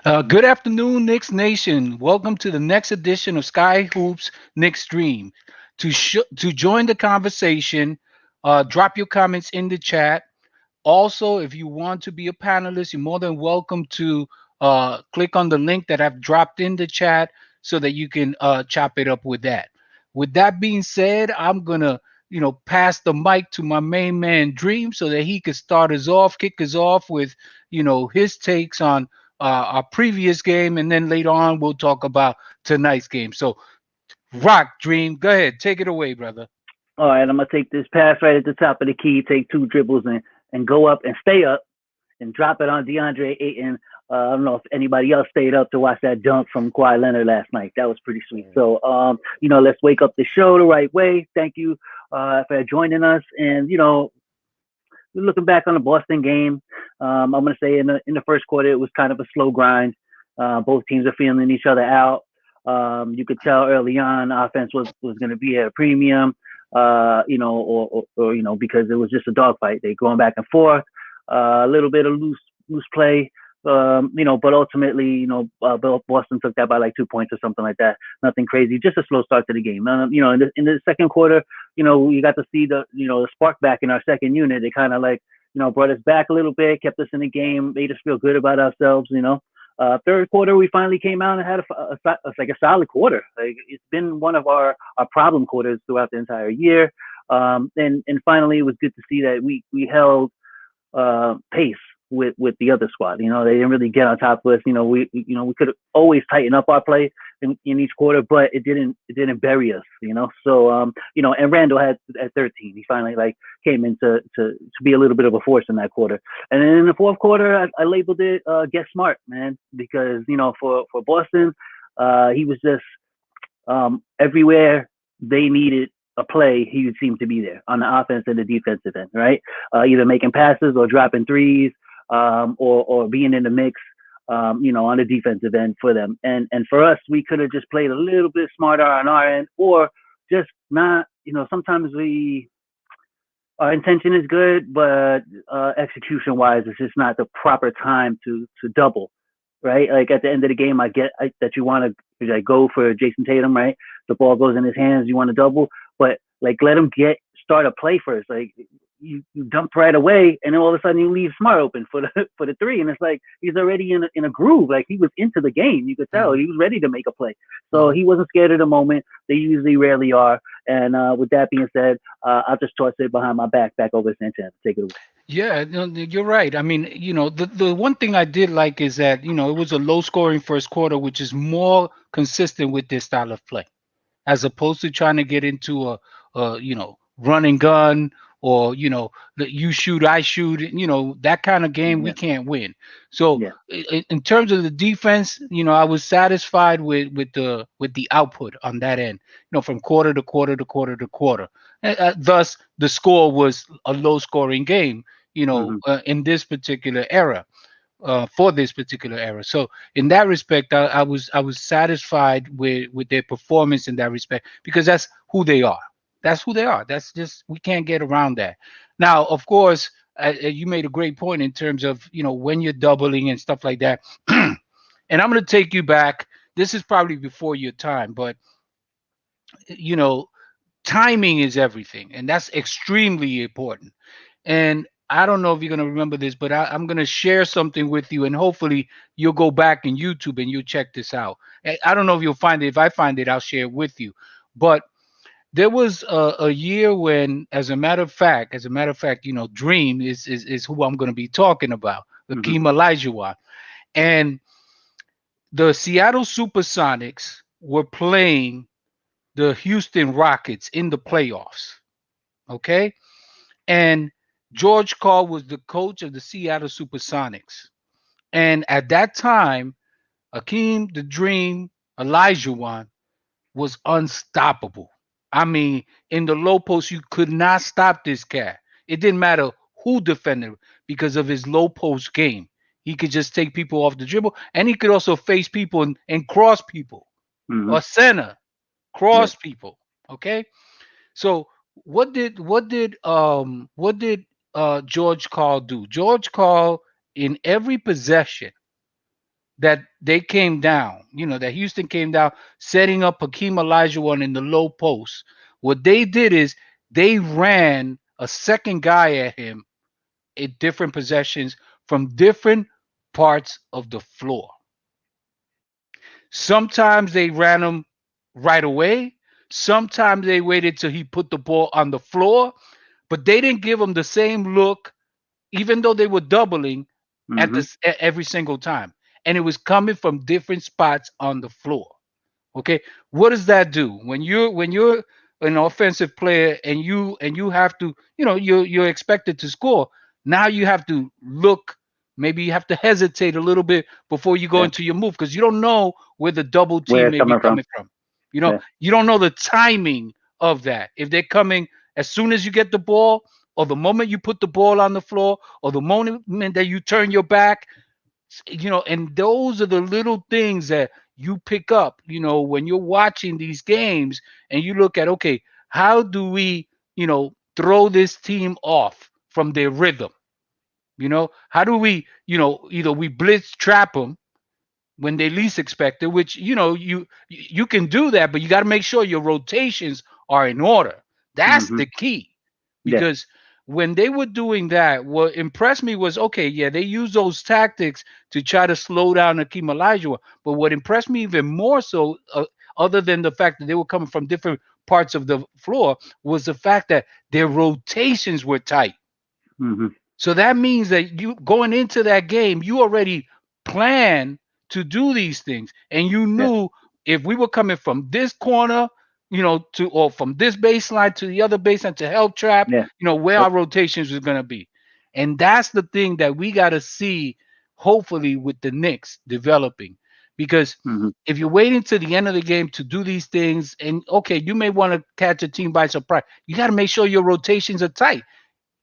Good afternoon, Knicks Nation. Welcome to the next edition of Sky Hoops Knicks Dream. To join the conversation, drop your comments in the chat. Also, if you want to be a panelist, you're more than welcome to click on the link that I've dropped in the chat so that you can chop it up with that. With that being said, I'm gonna pass the mic to my main man Dream so that he could start us off, kick us off with his takes on our previous game, and then later on we'll talk about tonight's game. So, rock Dream, go ahead, take it away, brother. All right, I'm gonna take this pass right at the top of the key, take two dribbles and go up and stay up and drop it on DeAndre Ayton. I don't know if anybody else stayed up to watch that dunk from Kawhi Leonard last night. That was pretty sweet. So, let's wake up the show the right way. Thank you for joining us. And looking back on the Boston game, I'm gonna say in the first quarter it was kind of a slow grind. Both teams are feeling each other out. You could tell early on offense was going to be at a premium, or because it was just a dogfight. They going back and forth, a little bit of loose play, but ultimately, Boston took that by like 2 points or something like that. Nothing crazy, just a slow start to the game. In the second quarter, you got to see the spark back in our second unit. It kind of like, brought us back a little bit, kept us in the game, made us feel good about ourselves. Third quarter, we finally came out and had like a solid quarter. Like it's been one of our problem quarters throughout the entire year. And finally, it was good to see that we held pace with the other squad. They didn't really get on top of us. We could always tighten up our play in each quarter, but it didn't bury us. So and Randall had at 13. He finally like came in to be a little bit of a force in that quarter. And then in the fourth quarter, I labeled it get smart, man, because for Boston, he was just everywhere they needed a play, he would seem to be there on the offense and the defensive end, right? Either making passes or dropping threes, or being in the mix, on the defensive end for them. And for us, we could have just played a little bit smarter on our end, or just not. Sometimes our intention is good, but execution wise, it's just not the proper time to double, right? Like at the end of the game, that you want to like go for Jason Tatum, right? The ball goes in his hands, you want to double, but like let him start a play first. Like you dump right away, and then all of a sudden you leave Smart open for the three, and it's like he's already in a groove. Like he was into the game, you could tell he was ready to make a play. So he wasn't scared of the moment. They usually rarely are. And with that being said, I'll just toss it behind my back over to Sanchez. Take it away. Yeah, no, you're right. I mean, the one thing I did like is that, it was a low scoring first quarter, which is more consistent with their style of play, as opposed to trying to get into a run and gun, or, you shoot, I shoot, that kind of game we Yeah, can't win. So yeah, in terms of the defense, I was satisfied with the output on that end, from quarter to quarter to quarter to quarter. Thus, the score was a low scoring game, hmm in this particular era. For this particular era. So in that respect, I was satisfied with their performance in that respect, because that's who they are. That's who they are. That's just, we can't get around that. Now, of course, you made a great point in terms of when you're doubling and stuff like that. And I'm going to take you back. This is probably before your time, but you know timing is everything, and that's extremely important. And I don't know if you're going to remember this, but I'm going to share something with you, and hopefully you'll go back in YouTube and you'll check this out. I don't know if you'll find it. If I find it, I'll share it with you. But there was a year when, as a matter of fact, Dream is who I'm going to be talking about, hmm Hakeem Olajuwon, and the Seattle Supersonics were playing the Houston Rockets in the playoffs. Okay, and George Karl was the coach of the Seattle Supersonics. And at that time, Akeem the Dream Olajuwon was unstoppable. I mean, in the low post, you could not stop this cat. It didn't matter who defended because of his low post game. He could just take people off the dribble, and he could also face people and cross people, hmm or center, yeah, cross people. Okay, so what did George Karl do? George Karl, in every possession, that they came down, that Houston came down, setting up Hakeem Olajuwon in the low post. What they did is they ran a second guy at him at different possessions from different parts of the floor. Sometimes they ran him right away. Sometimes they waited till he put the ball on the floor, but they didn't give him the same look, even though they were doubling at Mm-hmm. this every single time, and it was coming from different spots on the floor. Okay, what does that do when you're an offensive player and you have to, you're expected to score. Now you have to look. Maybe you have to hesitate a little bit before you go Yeah. into your move because you don't know where the double Where team it's may be coming from. coming from. You know, Yeah. you don't know the timing of that. If they're coming as soon as you get the ball, or the moment you put the ball on the floor, or the moment that you turn your back, and those are the little things that you pick up, when you're watching these games and you look at, okay, how do we, throw this team off from their rhythm? How do we, either we blitz trap them when they least expect it, which you can do that, but you got to make sure your rotations are in order. That's Mm-hmm. the key, Yeah. because when they were doing that, what impressed me was, okay, yeah, they use those tactics to try to slow down Akeem Olajuwon, but what impressed me even more so, other than the fact that they were coming from different parts of the floor, was the fact that their rotations were tight. Mm-hmm. So that means that you going into that game, you already planned to do these things, and you Yeah. knew if we were coming from this corner, to or from this baseline to the other baseline to help trap, Yeah. where Yep. our rotations was going to be, and that's the thing that we got to see, hopefully, with the Knicks developing, because Mm-hmm. if you're waiting to the end of the game to do these things, and okay, you may want to catch a team by surprise, you got to make sure your rotations are tight.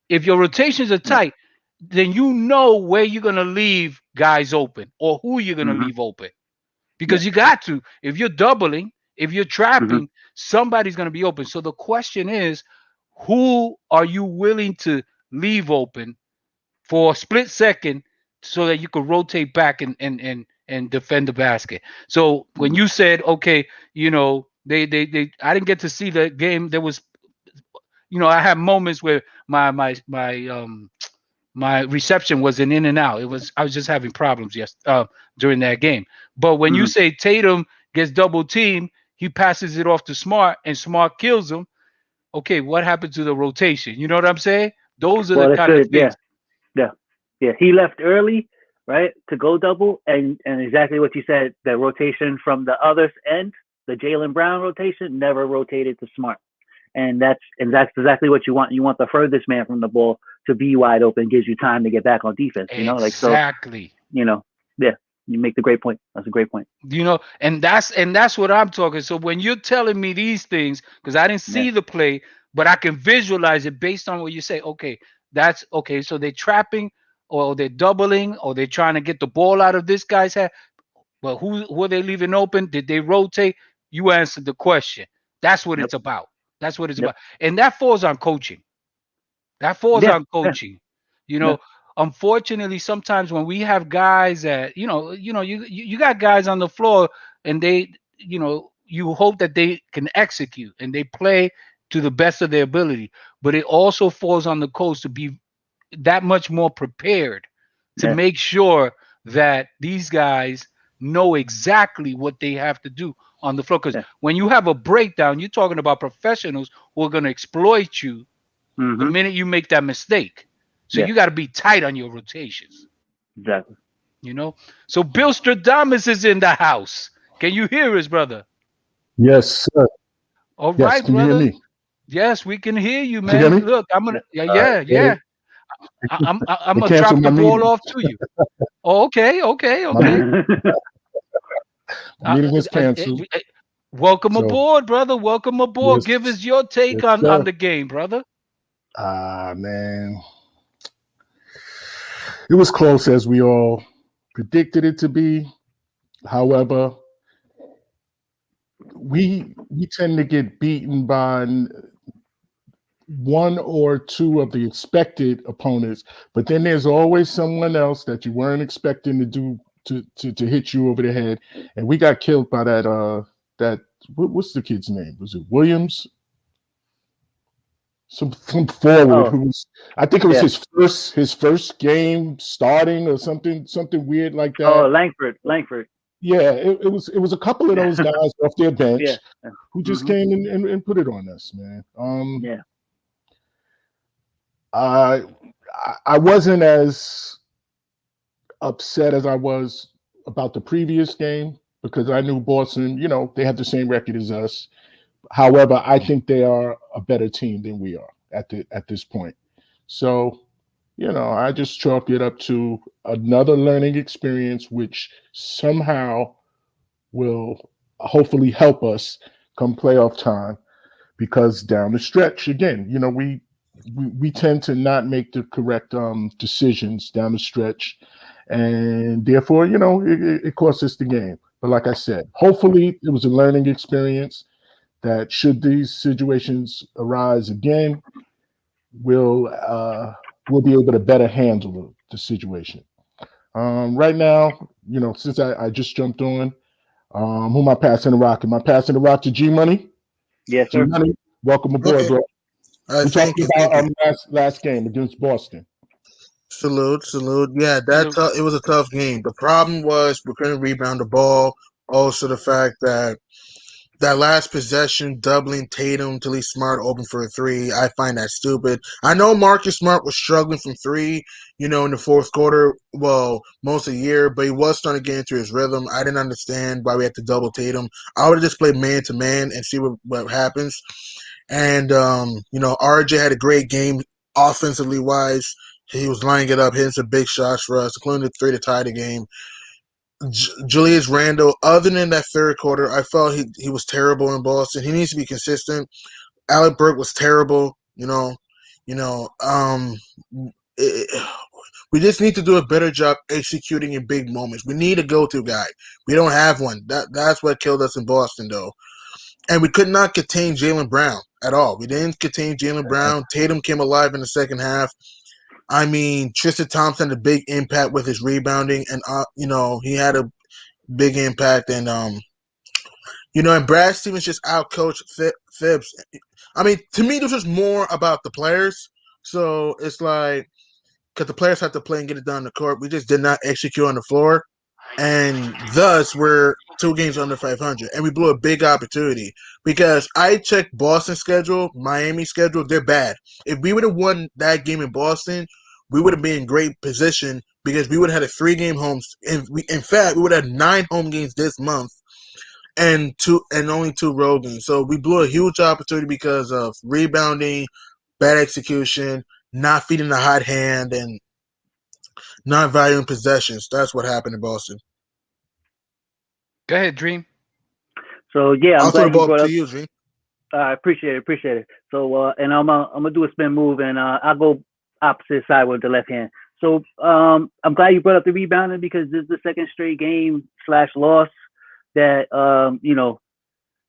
If your rotations are Yeah. tight, then you know where you're gonna leave guys open or who you're gonna Mm-hmm. leave open. Yeah. Because you got to. If you're doubling, if you're Mm-hmm. trapping, somebody's gonna be open. So the question is, who are you willing to leave open for a split second so that you could rotate back and defend the basket? So when Mm-hmm. you said, okay, they I didn't get to see the game. There was, I had moments where my reception was in and out. I was just having problems during that game. But when you Mm-hmm. say Tatum gets double teamed, he passes it off to Smart and Smart kills him. Okay, what happened to the rotation? You know what I'm saying? Those are the Well, that's kind of good. Yeah. things. Yeah. Yeah. He left early, right, to go double, and exactly what you said. The rotation from the other end, the Jaylen Brown rotation, never rotated to Smart, and that's exactly what you want. You want the furthest man from the ball to be wide open, gives you time to get back on defense. Like so. Exactly. You know, yeah. You make the great point. That's a great point. And that's what I'm talking. So when you're telling me these things, because I didn't Yeah. see the play, but I can visualize it based on what you say. Okay, that's okay. So they're trapping, or they're doubling, or they're trying to get the ball out of this guy's head. But who are they leaving open? Did they rotate? You answered the question. That's what Yep. it's about. That's what it's Yep. about. And that falls on coaching. That falls Yeah. on Yeah. coaching. You Yeah. know, unfortunately, sometimes when we have guys that, you got guys on the floor, and they, you hope that they can execute and they play to the best of their ability. But it also falls on the coach to be that much more prepared to Yeah. make sure that these guys know exactly what they have to do on the floor. Because Yeah. when you have a breakdown, you're talking about professionals who are going to exploit you the Mm-hmm. minute you make that mistake. So Yeah. you got to be tight on your rotations, Exactly. you know? So Bill Stradamus is in the house. Can you hear us, brother? Yes, sir. All Yes, right, can you hear brother. me? Yes, we can hear you, Can you man. hear me? Look, I'm Yeah. gonna, yeah, All right. yeah, yeah. I'm They gonna canceled drop my the ball meeting. off to you. Oh, okay, okay, My okay. meeting, Yeah. my meeting was canceled. Welcome So aboard, brother. Welcome aboard. Give yes, us your take yes, on sir. the game, brother. Man, it was close as we all predicted it to be. However, we tend to get beaten by one or two of the expected opponents, but then there's always someone else that you weren't expecting to do to hit you over the head, and we got killed by that what's the kid's name? Was it Williams? Some forward Oh, who was, I think it was yeah. his first game starting or something weird like Oh, that. Langford. Yeah, it was a couple of those guys off their Yeah. bench who just Mm-hmm. came and put it on us, man. Yeah. I I wasn't as upset as I was about the previous game because I knew Boston, they had the same record as us. However, I think they are a better team than we are at this point. So, I just chalk it up to another learning experience, which somehow will hopefully help us come playoff time. Because down the stretch, again, we tend to not make the correct decisions down the stretch, and therefore, it costs us the game. But like I said, hopefully it was a learning experience that should these situations arise again, we'll be able to better handle the situation. Right now, since I just jumped on, who am I passing the rock? Am I passing the rock to G Money? Yes, G sir. Money, welcome aboard, Okay. bro. All right. We're Thank talking you. Thank about you. last game against Boston. Salute. Salute. Yeah, Salute. it was a tough game. The problem was we couldn't rebound the ball. Also, the fact that last possession, doubling Tatum till he's Smart open for a three, I find that stupid. I know Marcus Smart was struggling from three, in the fourth quarter, well, most of the year, but he was starting to get into his rhythm. I didn't understand why we had to double Tatum. I would have just played man to man and see what happens. And, RJ had a great game offensively wise. He was lining it up, hitting some big shots for us, including the three to tie the game. Julius Randle, other than that third quarter, I felt he was terrible in Boston. He needs to be consistent. Alec Burke was terrible. You know. It, we just need to do a better job executing in big moments. We need a go-to guy. We don't have one. That's what killed us in Boston, though. And we could not contain Jaylen Brown at all. We didn't contain Jaylen Brown. Tatum came alive in the second half. I mean, Tristan Thompson had a big impact with his rebounding, and he had a big impact, and Brad Stevens just outcoached Phibbs. I mean, to me, this was more about the players. So it's like, because the players have to play and get it done on the court, we just did not execute on the floor, and thus we're 2 games under 500, and we blew a big opportunity because I checked Boston's schedule, Miami's schedule, they're bad. If we would have won that game in Boston, we would have been in great position because we would have had a 3-game home. In fact, we would have had 9 home games this month and only 2 road games. So we blew a huge opportunity because of rebounding, bad execution, not feeding the hot hand, and not valuing possessions. That's what happened in Boston. Go ahead, Dream. So yeah, I'm I'll throw glad the you ball brought to up. you, G. I appreciate it. So and I'm gonna do a spin move, and I'll go opposite side with the left hand. So I'm glad you brought up the rebounding because this is the second straight game / loss that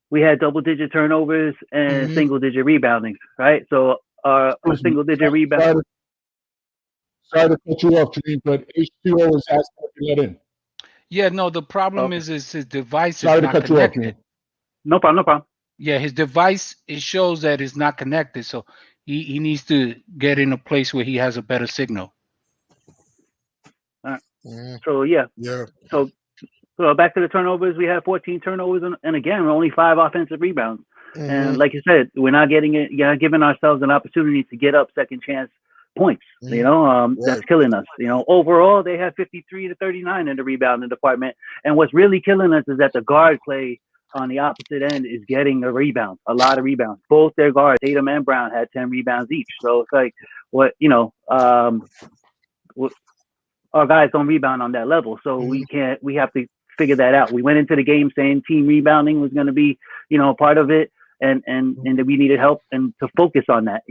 we had double-digit turnovers and single-digit rebounding, right? So our single-digit rebound. Sorry to cut you off, Dream, but H2O is asking to let in. Yeah, no, the problem Okay. is his device Sorry is to not cut you off, connected. Dream. No problem. Yeah, his device, it shows that it's not connected, so he needs to get in a place where he has a better signal. All right. Mm, So yeah. yeah. So back to the turnovers, we had 14 turnovers, and again, only 5 offensive rebounds. And like you said, we're not getting it. Yeah, giving ourselves an opportunity to get up second chance points. That's killing us. Overall, they had 53 to 39 in the rebounding department. And what's really killing us is that the guard play on the opposite end is getting a lot of rebounds. Both their guards, Tatum and Brown, had 10 rebounds each. So it's like our guys don't rebound on that level. So we have to figure that out. We went into the game saying team rebounding was going to be, part of it, and that we needed help and to focus on that,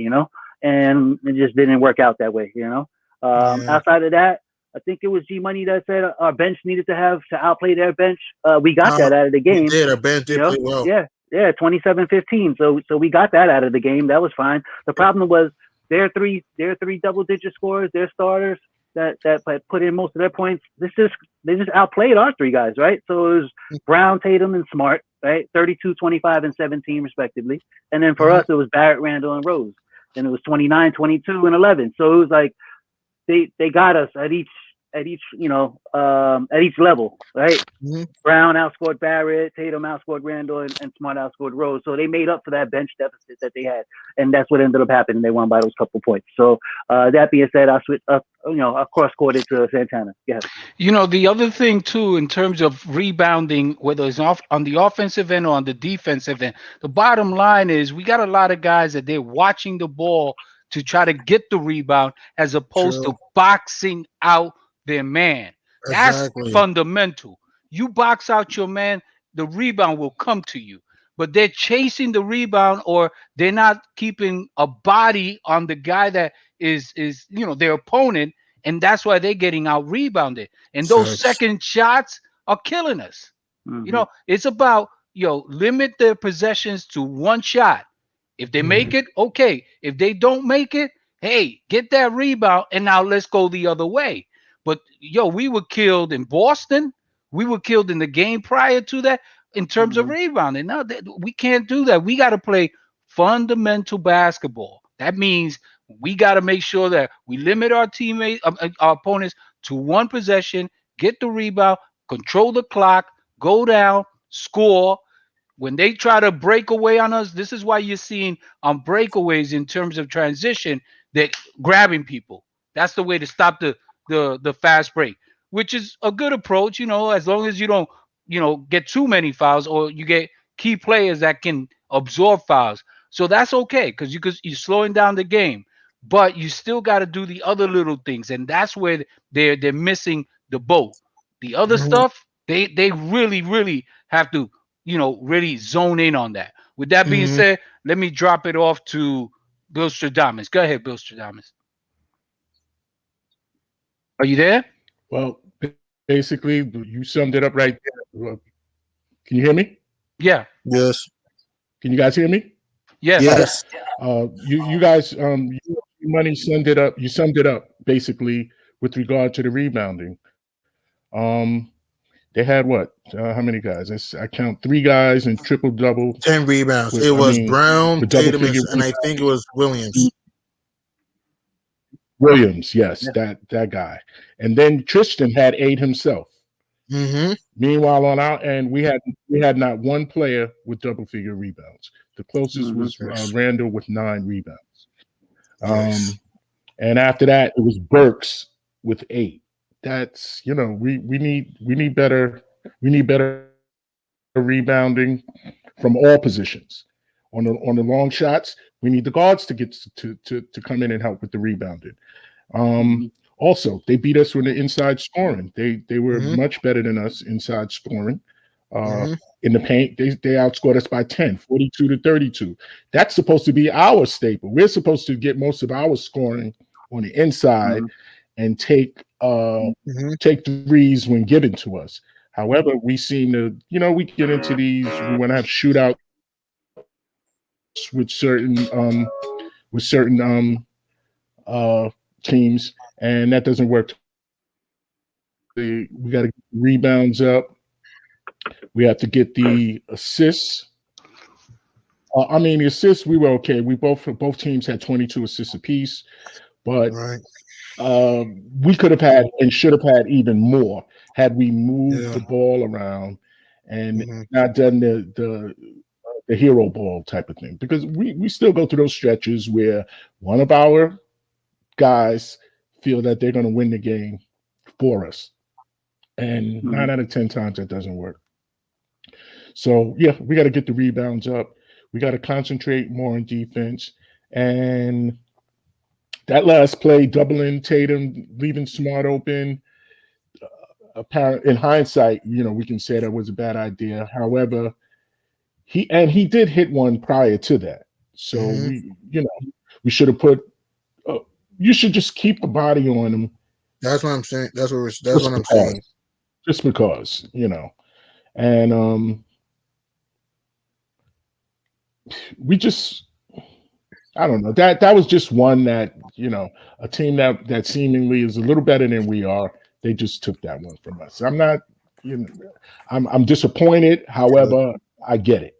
and it just didn't work out that way, Outside of that, I think it was G Money that said our bench needed to outplay their bench. We got that out of the game. We did. Our bench did play well. Yeah, 27-15. So we got that out of the game. That was fine. The problem was their three double-digit scorers, their starters, that put in most of their points. They just outplayed our three guys, right? So it was Brown, Tatum, and Smart, right? 32, 25, and 17 respectively. And then for us, it was Barrett, Randall, and Rose. And it was 29, 22, and 11. So it was like they got us at each at each level, right? Mm-hmm. Brown outscored Barrett, Tatum outscored Randall, and Smart outscored Rose. So they made up for that bench deficit that they had, and that's what ended up happening. They won by those couple points. So that being said, I switched up, I cross-court it to Santana. Yeah. The other thing too, in terms of rebounding, whether it's off on the offensive end or on the defensive end, the bottom line is we got a lot of guys that they're watching the ball to try to get the rebound as opposed True. to boxing out their man. That's Exactly. fundamental. You box out your man, the rebound will come to you. But they're chasing the rebound, or they're not keeping a body on the guy that is their opponent, and that's why they're getting out rebounded. And those Facts. second shots are killing us. Mm-hmm. It's about limit their possessions to one shot. If they make it, okay. If they don't make it, hey, get that rebound, and now let's go the other way. But we were killed in Boston. We were killed in the game prior to that in terms of rebounding. Now we can't do that. We got to play fundamental basketball. That means we got to make sure that we limit our our opponents to one possession, get the rebound, control the clock, go down, score. When they try to break away on us, this is why you're seeing on breakaways in terms of transition that grabbing people. That's the way to stop the fast break, which is a good approach, as long as you don't, get too many fouls, or you get key players that can absorb fouls. So that's okay because you're slowing down the game, but you still got to do the other little things, and that's where they're missing the boat. The other stuff, they really really have to really zone in on that. With that being said, let me drop it off to Bill Stradamus. Go ahead, Bill Stradamus. Are you there? Well, basically, you summed it up right there. Can you hear me? Yeah. Yes. Can you guys hear me? Yes. Yes. You guys, money summed it up. You summed it up basically with regard to the rebounding. They had what? How many guys? I count 3 guys in triple double. 10 rebounds. It was Brown, Tatum, and I think it was Williams. Williams, yes, that guy. And then Tristan had 8 himself. Mm-hmm. Meanwhile, on our end, we had not one player with double figure rebounds. The closest was Randall with 9 rebounds. Yes. And after that, it was Burks with 8. That's we need better rebounding from all positions. On the long shots, we need the guards to get to come in and help with the rebounding. Also, they beat us with the inside scoring. They were much better than us inside scoring. In the paint, they outscored us by 10, 42-32. That's supposed to be our staple. We're supposed to get most of our scoring on the inside and take threes when given to us. However, we seem to, we get into these, we want to have shootouts with certain teams, and that doesn't work. We got to get rebounds up. We have to get the assists. The assists, we were okay. We both teams had 22 assists apiece, but we could have had and should have had even more had we moved the ball around and not done the hero ball type of thing. Because we still go through those stretches where one of our guys feel that they're going to win the game for us, and 9 out of 10 times that doesn't work. So we got to get the rebounds up. We got to concentrate more on defense. And that last play, doubling Tatum, leaving Smart open, apparent in hindsight, we can say that was a bad idea. However, he did hit one prior to that. So we should have put. You should just keep the body on him. That's what I'm saying. That's what I'm saying. Just because, and we just. I don't know. That was just one that, a team that seemingly is a little better than we are. They just took that one from us. I'm not, I'm disappointed. However, I get it.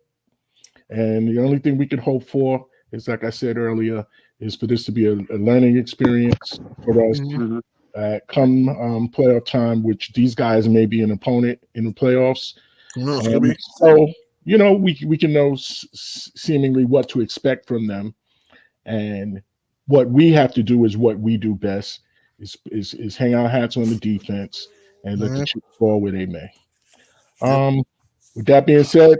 And the only thing we can hope for is, like I said earlier, is for this to be a learning experience for us. Mhm. Mhm. Come playoff time, which these guys may be an opponent in the playoffs. No, it's gonna And be. so, we can know seemingly what to expect from them. And what we have to do is what we do best is hang our hats on the defense and let the Mhm. chips fall where they may. With that being said,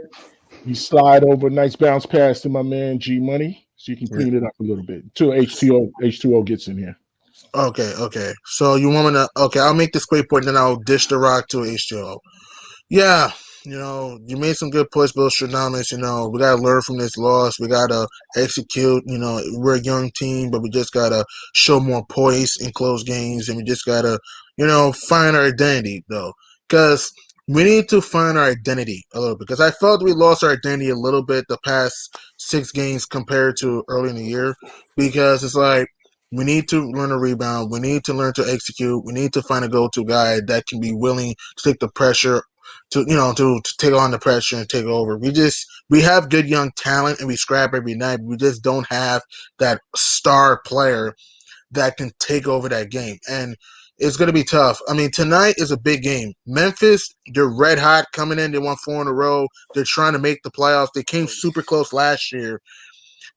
we slide over a nice bounce pass to my man G Money so you can Yeah. clean it up a little bit until H2O gets in here. Okay. So you want me to? Okay, I'll make this quick point, then I'll dish the rock to H2O. Yeah, you made some good points, Bill Stradamus. We gotta learn from this loss. We gotta execute. We're a young team, but we just gotta show more poise in close games, and we just gotta, find our identity though, because we need to find our identity a little bit. Because I felt we lost our identity a little bit the past 6 games compared to early in the year, because it's like. We need to learn to rebound. We need to learn to execute. We need to find a go-to guy that can be willing to take the pressure to take on the pressure and take over. We have good young talent and we scrap every night. But we just don't have that star player that can take over that game, and it's going to be tough. I mean, tonight is a big game. Memphis, they're red hot coming in. They won 4 in a row. They're trying to make the playoffs. They came super close last year,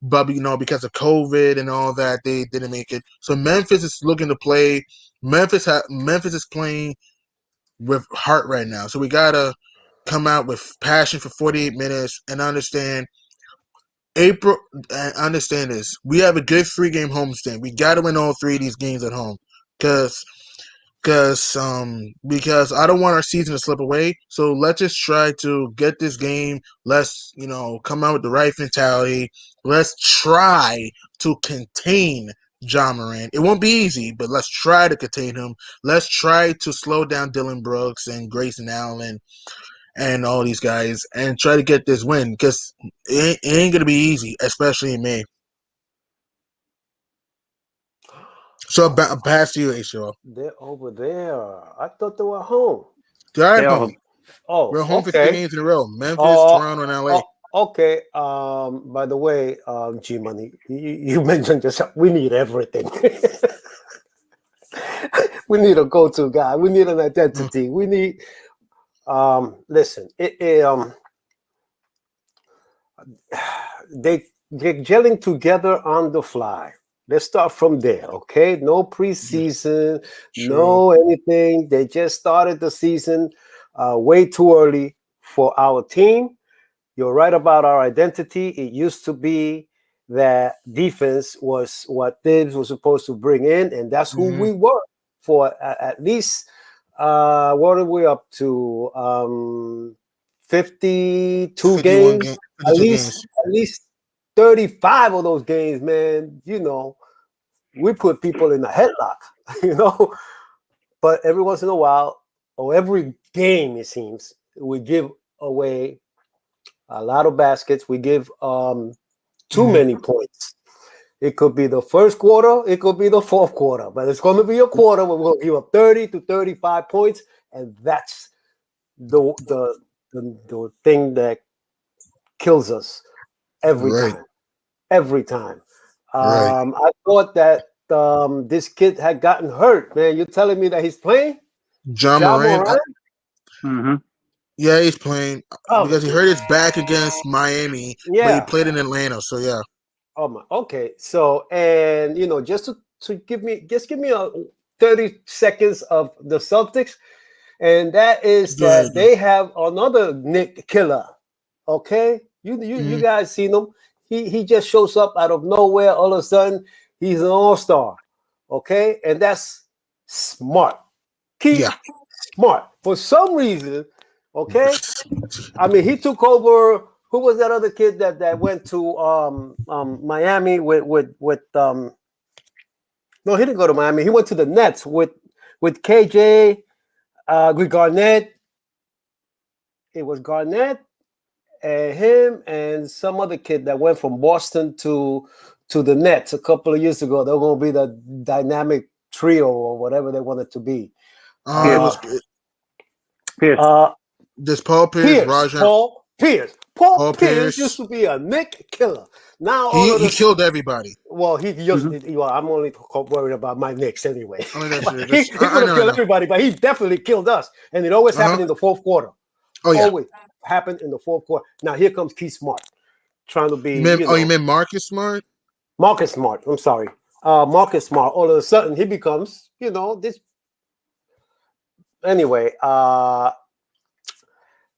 but because of COVID and all that, they didn't make it. So Memphis is looking to play. Memphis is playing with heart right now. So we gotta come out with passion for 48 minutes and understand April. And understand this: we have a good 3-game homestand. We gotta win all 3 of these games at home, because because I don't want our season to slip away. So let's just try to get this game. Let's come out with the right mentality. Let's try to contain John Moran. It won't be easy, but let's try to contain him. Let's try to slow down Dylan Brooks and Grayson Allen and all these guys and try to get this win, because it ain't gonna be easy, especially in May. So pass to you, HO. They're over there. I thought they were home. They're at They home. all Oh, We're home for 3 okay. games in a row. Memphis, Oh, Toronto, and LA. okay. By the way, G Money, you mentioned yourself. We need everything. We need a go-to guy. We need an identity. We need. Listen. They're gelling together on the fly. Let's start from there, okay? No preseason, True. no anything. They just started the season way too early for our team. You're right about our identity. It used to be that defense was what Thibs was supposed to bring in, and that's who we were for at least. What are we up to? 52 51 games. games, 52 games. At least 35 of those games, man. We put people in a headlock. But every once in a while, or every game, it seems, we give away a lot of baskets. We give too many points. It could be the first quarter, it could be the fourth quarter, but it's going to be a quarter where we'll give up 30 to 35 points, and that's the thing that kills us every Right. time. Every time. Right. I thought that this kid had gotten hurt, man. You're telling me that he's playing? John Ja Moran. Morant? Mm-hmm. Yeah, he's playing Oh, because he hurt his back against Miami, but he yeah. played in Atlanta. So yeah. Oh my. Okay. So, and just to give me a 30 seconds of the Celtics, and that is Go ahead. that they have another Nick killer. Okay, you guys seen him? He just shows up out of nowhere. All of a sudden, he's an all-star. Okay, and that's smart. Keep smart. For some reason, okay. I mean, he took over. Who was that other kid that went to Miami with no, he didn't go to Miami. He went to the Nets with KJ, with Garnett. It was Garnett and him and some other kid that went from Boston to to the Nets a couple of years ago. They're going to be the dynamic trio or whatever they want it to be. It was Pierce. this Paul Pierce, Paul Paul Pierce Pierce. used to be a Nick killer. Now he killed everybody. Well, he just well, I'm only worried about my Knicks anyway. I mean, that's it. He's going to kill everybody, but he definitely killed us. And it always happened in the fourth quarter. Oh, yeah. Always happened in the fourth quarter. Now, here comes Keith Smart trying to be. You meant Marcus Smart? Marcus Smart. I'm sorry. Marcus Smart. All of a sudden, he becomes, this. Anyway,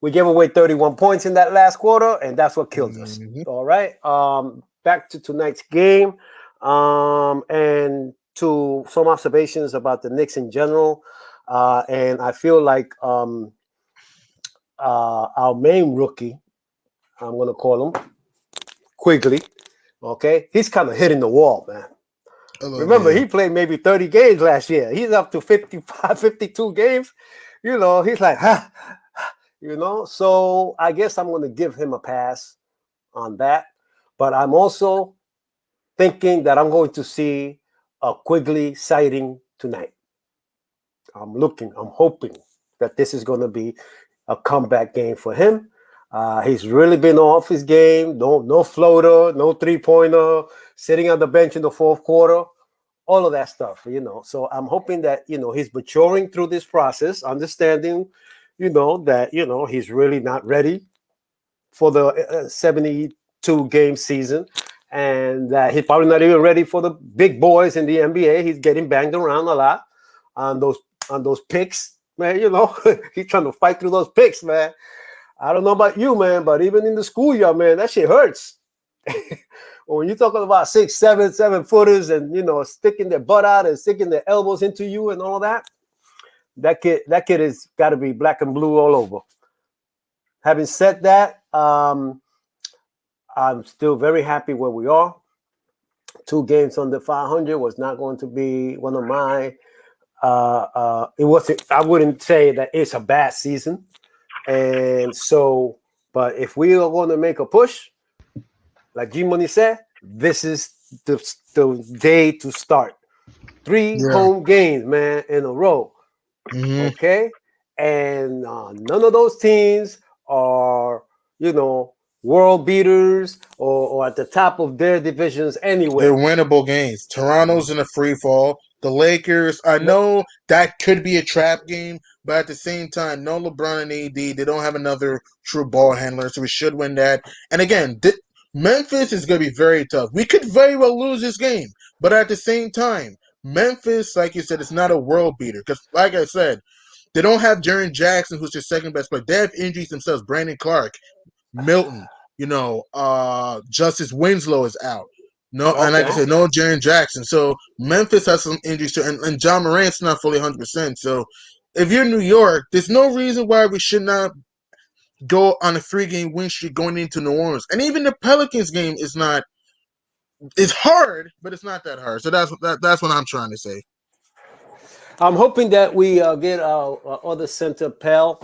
we gave away 31 points in that last quarter, and that's what killed us. All right. Back to tonight's game, and to some observations about the Knicks in general. And I feel like our main rookie, I'm going to call him Quigley. Okay, he's kind of hitting the wall, man. Remember, he played maybe 30 games last year. He's up to 55, 52 games. He's like, So I guess I'm going to give him a pass on that. But I'm also thinking that I'm going to see a Quigley sighting tonight. I'm hoping that this is going to be a comeback game for him. He's really been off his game. No floater, no three-pointer, sitting on the bench in the fourth quarter, all of that stuff, So I'm hoping that, he's maturing through this process, understanding, that, he's really not ready for the 72-game season, and that he's probably not even ready for the big boys in the NBA. He's getting banged around a lot on those picks, man. He's trying to fight through those picks, man. I don't know about you, man, but even in the schoolyard, man, that shit hurts. When you're talking about 6'7", 7-footers and, sticking their butt out and sticking their elbows into you and all that kid has got to be black and blue all over. Having said that, I'm still very happy where we are. 2 games under 500 was not going to be one of my it wasn't. I wouldn't say that it's a bad season. And so, but if we are going to make a push, like G Money said, this is the day to start. 3 home games, man, in a row. Okay? And none of those teams are, world beaters or at the top of their divisions anyway. They're winnable games. Toronto's in a free fall. The Lakers, I know that could be a trap game, but at the same time, no LeBron and AD. They don't have another true ball handler, so we should win that. And again, Memphis is going to be very tough. We could very well lose this game, but at the same time, Memphis, like you said, is not a world beater because, like I said, they don't have Jaren Jackson, who's their second best player. They have injuries themselves. Brandon Clark, Milton, Justice Winslow is out. No, and like I said, no Jaren Jackson. So Memphis has some injuries too, and John Morant's not fully 100%. So if you're New York, there's no reason why we should not go on a 3-game win streak going into New Orleans. And even the Pelicans game is not. It's hard, but it's not that hard. So that's what I'm trying to say. I'm hoping that we get our other center Pell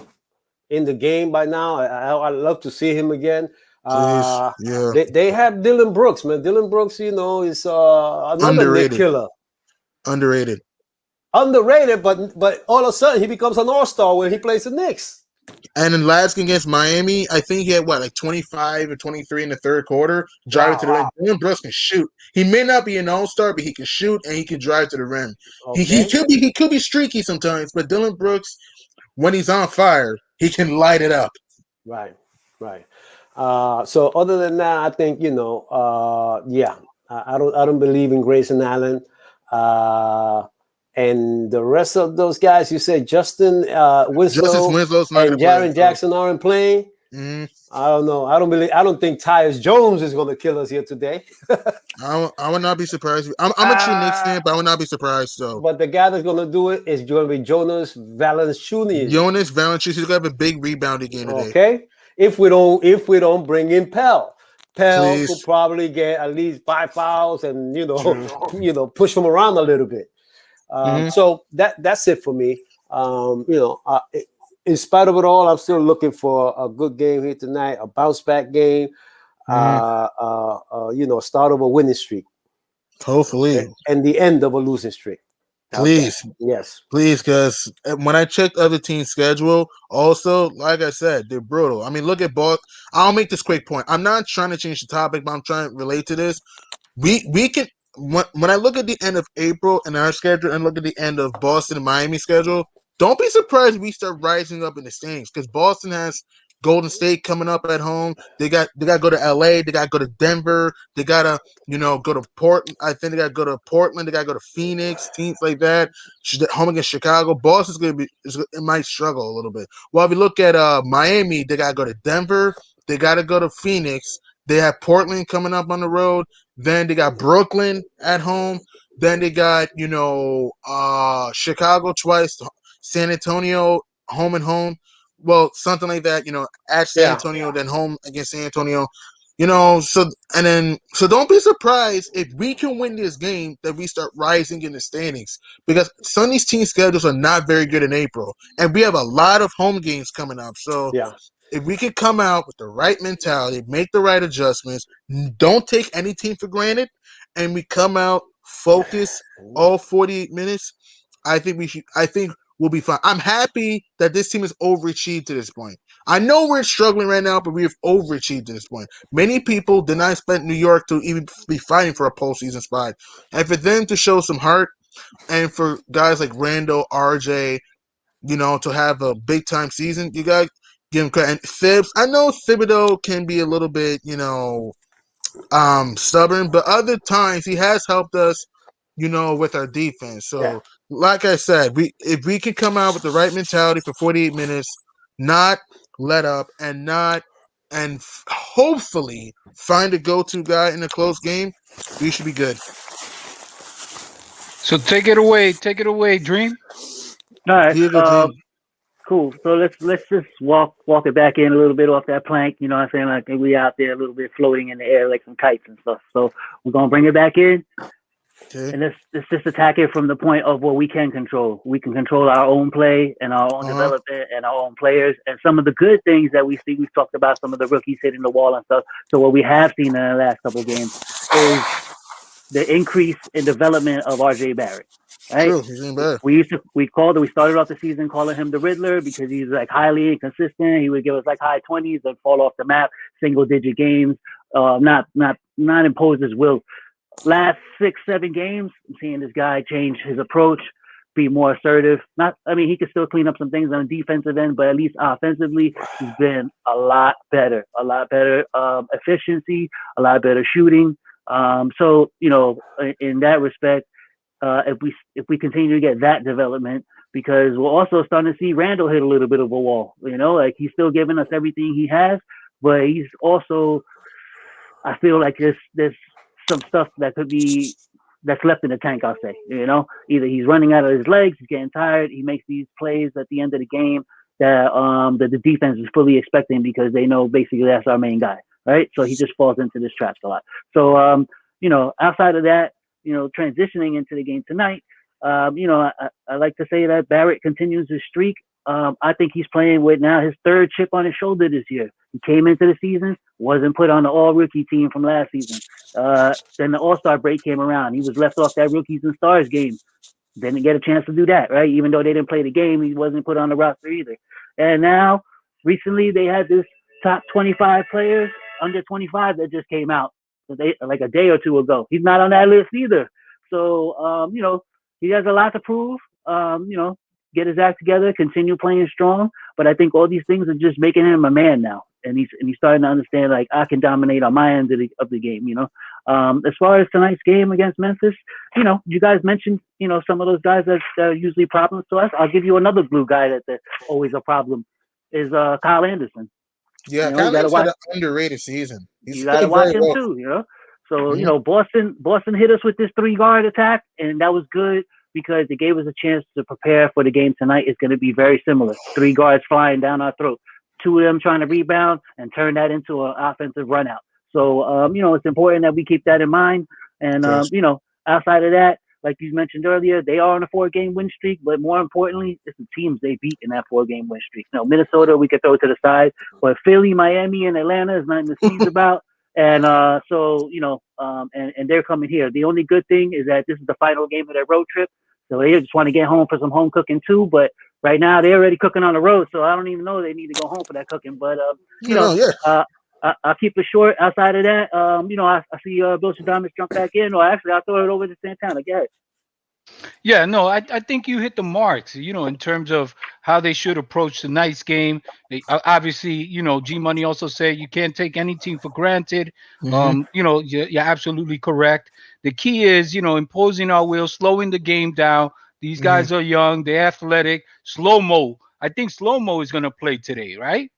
in the game by now. I'd love to see him again. They have Dylan Brooks, man. Dylan Brooks, is another underrated. Nick killer. Underrated, but all of a sudden he becomes an all-star when he plays the Knicks. And in last game against Miami, I think he had 25 or 23 in the third quarter. Drive to the rim. Dylan Brooks can shoot. He may not be an all-star, but he can shoot and he can drive to the rim. Okay. He could be streaky sometimes, but Dylan Brooks, when he's on fire, he can light it up. Right. So other than that, I think I don't believe in Grayson Allen. And the rest of those guys, you said Justin Winslow and Jaren Jackson aren't playing. Mm-hmm. I don't know. I don't think Tyus Jones is going to kill us here today. I would not be surprised. I'm a true Knicks fan, but I would not be surprised. So, but the guy that's going to do it is going to be Jonas Valanciunas. He's going to have a big rebounding game today. Okay. If we don't bring in Pell will probably get at least 5 fouls and push him around a little bit. So that's it for me. In spite of it all, I'm still looking for a good game here tonight, a bounce back game, start of a winning streak. Hopefully. And the end of a losing streak. Please. Yes. Please, because when I checked other teams' schedule, also, like I said, they're brutal. I mean, look at both. I'll make this quick point. I'm not trying to change the topic, but I'm trying to relate to this. We can when I look at the end of April and our schedule and look at the end of Boston and Miami schedule, don't be surprised we start rising up in the standings because Boston has Golden State coming up at home. They got to go to LA. They got to go to Denver. They got to go to Portland. I think they got to go to Portland. They got to go to Phoenix. Teams like that. Home against Chicago. Boston's gonna be it might struggle a little bit. Well, if you look at Miami, they got to go to Denver. They got to go to Phoenix. They have Portland coming up on the road. Then they got Brooklyn at home. Then they got Chicago twice. San Antonio home and home. Well, something like that, at San Antonio, then home against San Antonio. So don't be surprised if we can win this game that we start rising in the standings because some of these team schedules are not very good in April, and we have a lot of home games coming up. So if we can come out with the right mentality, make the right adjustments, don't take any team for granted, and we come out focused all 48 minutes, I think we'll be fine. I'm happy that this team has overachieved to this point. I know we're struggling right now, but we have overachieved to this point. Many people did not expect New York to even be fighting for a postseason spot. And for them to show some heart, and for guys like Randall, RJ, to have a big-time season, you got to give him credit. And Thibs, I know Thibodeau can be a little bit, stubborn, but other times he has helped us, with our defense. So, like I said, if we can come out with the right mentality for 48 minutes, not let up, and hopefully find a go-to guy in a close game, we should be good. So take it away, Dream. All right. Cool. So let's just walk it back in a little bit off that plank. You know what I'm saying? Like we out there a little bit floating in the air like some kites and stuff. So we're gonna bring it back in. Okay. And let's just attack it from the point of what we can control. We can control our own play and our own development and our own players. And some of the good things that we see, we've talked about some of the rookies hitting the wall and stuff. So what we have seen in the last couple of games is the increase in development of RJ Barrett. Right? True, he's doing better. We started off the season calling him the Riddler because he's like highly inconsistent. He would give us like high 20s and fall off the map, single digit games, not impose his will. Last 6-7 games, I'm seeing this guy change his approach, be more assertive. He could still clean up some things on the defensive end, but at least offensively, he's been a lot better efficiency, a lot better shooting. So, in that respect, if we continue to get that development, because we're also starting to see Randall hit a little bit of a wall, like he's still giving us everything he has, but he's also, I feel like there's some stuff that's left in the tank, I'll say, either he's running out of his legs, he's getting tired, he makes these plays at the end of the game that the defense is fully expecting because they know basically that's our main guy, right? So he just falls into this trap a lot. So, outside of that, transitioning into the game tonight, I like to say that Barrett continues his streak. I think he's playing with now his third chip on his shoulder this year. He came into the season, wasn't put on the all-rookie team from last season. Then the All-Star break came around. He was left off that Rookies and Stars game. Didn't get a chance to do that, right? Even though they didn't play the game, he wasn't put on the roster either. And now, recently, they had this top 25 players, under 25, that just came out. Like a day or two ago. He's not on that list either. So, he has a lot to prove. Get his act together, continue playing strong. But I think all these things are just making him a man now. And he's starting to understand, like, I can dominate on my end of the game, As far as tonight's game against Memphis, you guys mentioned, some of those guys that are usually problems to us. I'll give you another blue guy that's always a problem is Kyle Anderson. Yeah, Kyle Anderson had an underrated season. You got to watch him too, So, Boston hit us with this 3-guard attack, and that was good because it gave us a chance to prepare for the game tonight. It's going to be very similar. 3 guards flying down our throat. 2 of them trying to rebound and turn that into an offensive run out. So, it's important that we keep that in mind. And, outside of that, like you mentioned earlier, they are on a 4-game win streak, but more importantly, it's the teams they beat in that 4-game win streak. Minnesota, we could throw to the side, but Philly, Miami, and Atlanta is nothing to sneeze about. And so, and they're coming here. The only good thing is that this is the final game of their road trip. So they just want to get home for some home cooking too. But right now they're already cooking on the road. So I don't even know they need to go home for that cooking. But, I'll keep it short. Outside of that, I see Bill Shadamis jump back in. Or actually, I'll throw it over to Santana. Go ahead. Yeah, no, I think you hit the marks, in terms of how they should approach tonight's game. Obviously, G Money also said you can't take any team for granted. Mhm. You're absolutely correct. The key is, imposing our will, slowing the game down. These guys are young, they're athletic. Slow Mo, I think Slow Mo is going to play today, right?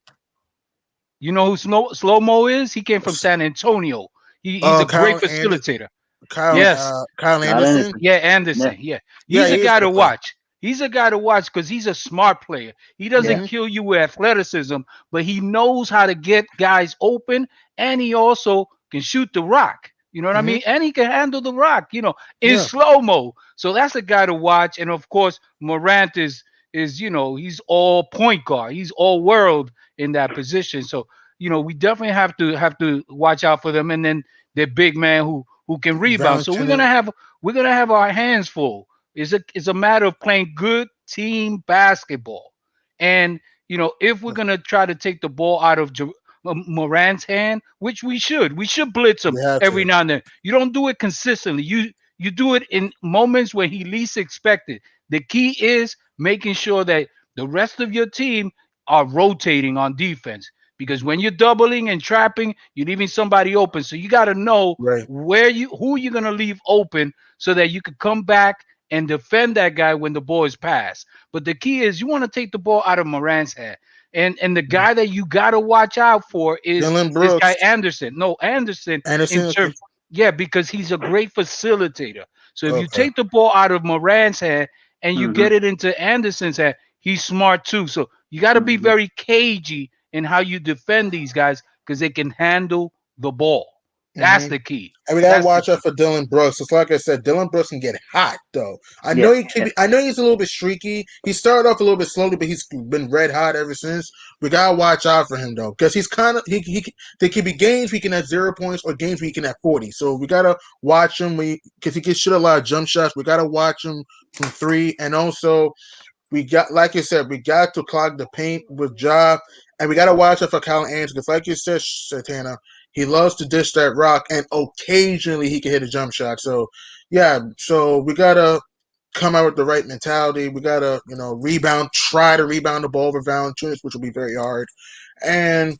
You know who Slow Mo is? He came from San Antonio. He's a great Kyle and facilitator. Kyle Yes. Kyle Not Anderson. anything. Yeah, Yeah. Anderson. Yeah. Yeah, He's a he is guy to gonna play. watch. He's a guy to watch because he's a smart player. He doesn't Yeah. kill you with athleticism, but he knows how to get guys open, and he also can shoot the rock. You know what I Mhm. mean? And he can handle the rock, in Yeah. slow mo. So that's a guy to watch. And of course, Morant is he's all point guard. He's all world in that position. So we definitely have to watch out for them. And then their big man who can rebound. So we're gonna have our hands full. It's a matter of playing good team basketball. And if we're gonna try to take the ball out of Morant's hand, which we should blitz him We have every to. now and then. You don't do it consistently. You do it in moments when he least expected. The key is making sure that the rest of your team are rotating on defense. Because when you're doubling and trapping, you're leaving somebody open. So you got to know Right. who you're gonna leave open so that you could come back and defend that guy when the ball is passed. But the key is you want to take the ball out of Morant's hand. And the guy that you gotta watch out for is Dylan this guy Brooks. Anderson. No, Anderson in Anderson. Okay. terms, yeah, because he's a great facilitator. So if you Okay. take the ball out of Morant's hand and you Mm-hmm. get it into Anderson's hand, he's smart too. So you got to be Mm-hmm. very cagey in how you defend these guys because they can handle the ball. That's Mhm. the key. And we gotta That's the watch out key. for Dylan Brooks. It's like I said, Dylan Brooks can get hot though. I Yeah. know he can be. I know he's a little bit streaky. He started off a little bit slowly, but he's been red hot ever since. We gotta watch out for him though, because he's kind of he. There could be games we can have 0 points or games we can have 40. So we gotta watch him. Because he can shoot a lot of jump shots. We gotta watch him from 3, and also we got, like you said, we got to clog the paint with Ja, and we got to watch out for Kyle Anderson because, like you said, Santana, he loves to dish that rock, and occasionally he can hit a jump shot. So, yeah, so we got to come out with the right mentality. We got to, try to rebound the ball over Valanciunas, which will be very hard. And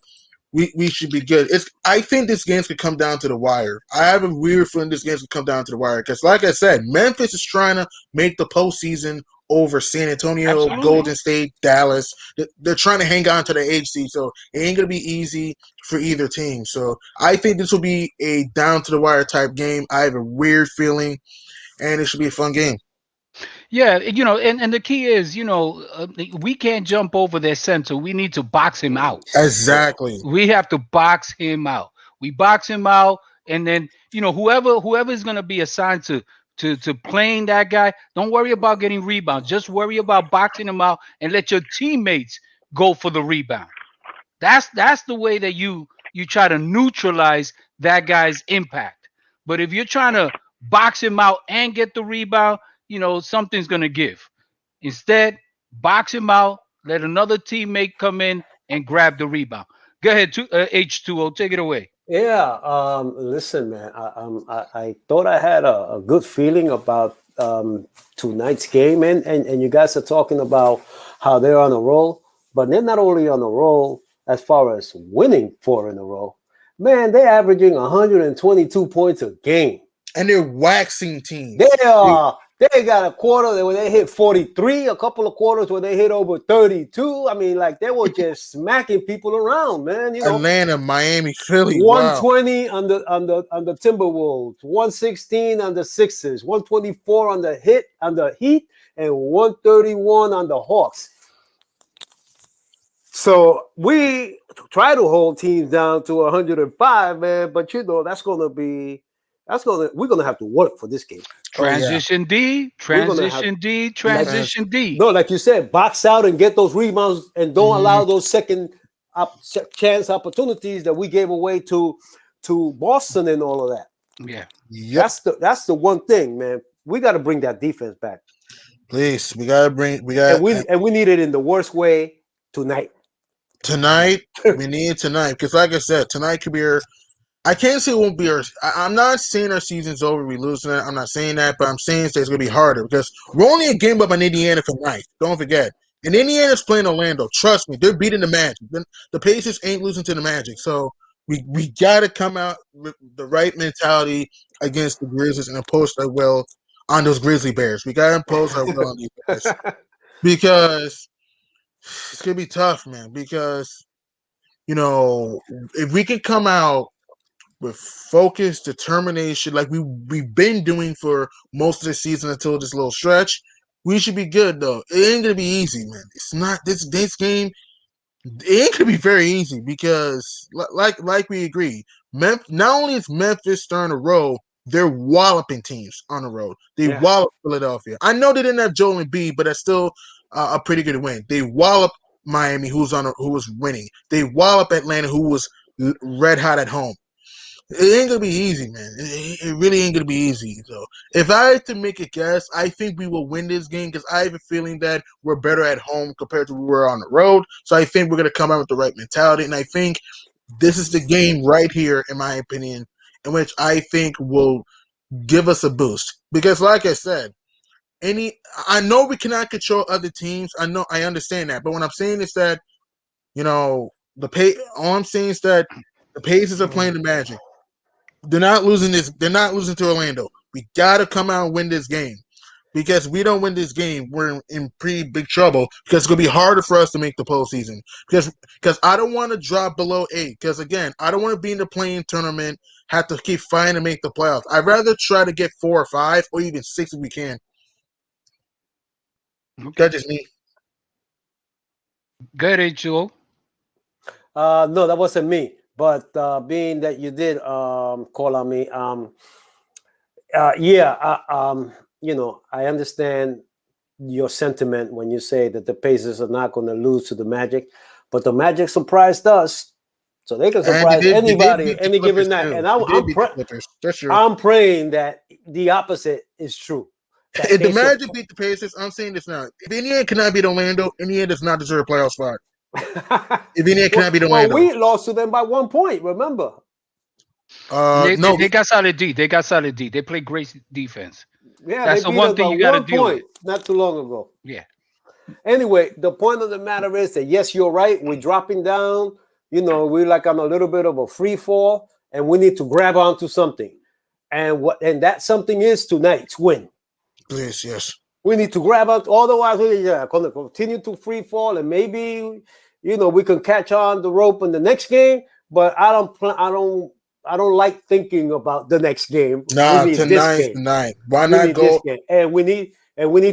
we should be good. I think this game's could come down to the wire. I have a weird feeling this game's could come down to the wire because, like I said, Memphis is trying to make the postseason over San Antonio, Absolutely. Golden State, Dallas. They're trying to hang on to the HC, so it ain't gonna be easy for either team. So I think this will be a down to the wire type game. I have a weird feeling, and it should be a fun game. Yeah, and the key is, we can't jump over their center. We need to box him out. Exactly. We have to box him out. We box him out, and then whoever is going to be assigned to playing that guy, don't worry about getting rebounds. Just worry about boxing him out and let your teammates go for the rebound. That's the way that you try to neutralize that guy's impact. But if you're trying to box him out and get the rebound, something's going to give. Instead, box him out, let another teammate come in and grab the rebound. Go ahead, H2O, take it away. Yeah, listen, man. I thought I had a good feeling about tonight's game, and you guys are talking about how they're on a roll, but they're not only on a roll as far as winning 4 in a row. Man, they're averaging 122 points a game. And they're waxing teams. They got a quarter where they hit 43, a couple of quarters where they hit over 32. I mean, like they were just smacking people around, man. Atlanta, Miami, Philly, 120 on the Timberwolves, 116 on the Sixers, 124 on the Heat, and 131 on the Hawks. So we try to hold teams down to 105, man. But we're gonna have to work for this game. Transition D. No, like you said, box out and get those rebounds and don't allow those second chance opportunities that we gave away to to Boston and all of that. Yeah. Yep. That's the one thing, man. We got to bring that defense back. Please, we got And we need it in the worst way tonight. tonight. We need it tonight because, like I said, tonight could be I can't say it won't be I'm not saying our season's over. We losing it. I'm not saying that, but I'm saying it's going to be harder because we're only a game up on Indiana tonight. Don't forget. And Indiana's playing Orlando. Trust me, they're beating the Magic. The Pacers ain't losing to the Magic. So we got to come out with the right mentality against the Grizzlies and impose our will on those Grizzly Bears. We got to impose our will on these guys because it's going to be tough, man. Because, if we can come out with focus, determination, like we've been doing for most of the season until this little stretch, we should be good though. It ain't gonna be easy, man. It's not this game. It ain't gonna be very easy because, like we agree, not only is Memphis starting to roll, they're walloping teams on the road. They wallop Philadelphia. I know they didn't have Joel Embiid, but that's still a pretty good win. They wallop Miami, who was winning. They wallop Atlanta, who was red hot at home. It ain't gonna be easy, man. It really ain't gonna be easy. So, if I had to make a guess, I think we will win this game because I have a feeling that we're better at home compared to we were on the road. So, I think we're gonna come out with the right mentality, and I think this is the game right here, in my opinion, in which I think will give us a boost. Because, like I said, I know we cannot control other teams. I understand that, but what I'm saying is that, all I'm saying is that the Pacers are playing the Magic. They're not losing this. They're not losing to Orlando. We got to come out and win this game. Because if we don't win this game, we're in pretty big trouble because it's going to be harder for us to make the postseason. Because I don't want to drop below 8. Because, again, I don't want to be in the play-in tournament, have to keep fighting to make the playoffs. I'd rather try to get 4 or 5 or even 6 if we can. Okay. That's just me. Good, H2O. No, that wasn't me. But being that you did call on me, I understand your sentiment when you say that the Pacers are not going to lose to the Magic, but the Magic surprised us, so they can surprise anybody any given night. And I'm praying that the opposite is true. If the Magic beat the Pacers, I'm saying this now. If Indiana cannot beat Orlando, Indiana does not deserve a playoff spot. If Indiana cannot beat Orlando. Well, we lost to them by 1 point, remember? They got solid D. They play great defense. Yeah, that's the one thing you got to deal with. Not too long ago. Yeah. Anyway, the point of the matter is that, yes, you're right. We're dropping down. We're like on a little bit of a free fall, and we need to grab onto something. And that something is tonight's win. Please, yes. We need to grab onto. Otherwise, we're going to continue to free fall, and maybe we can catch on the rope in the next game. But I don't like thinking about the next game. Nah, tonight. Why not go? And we need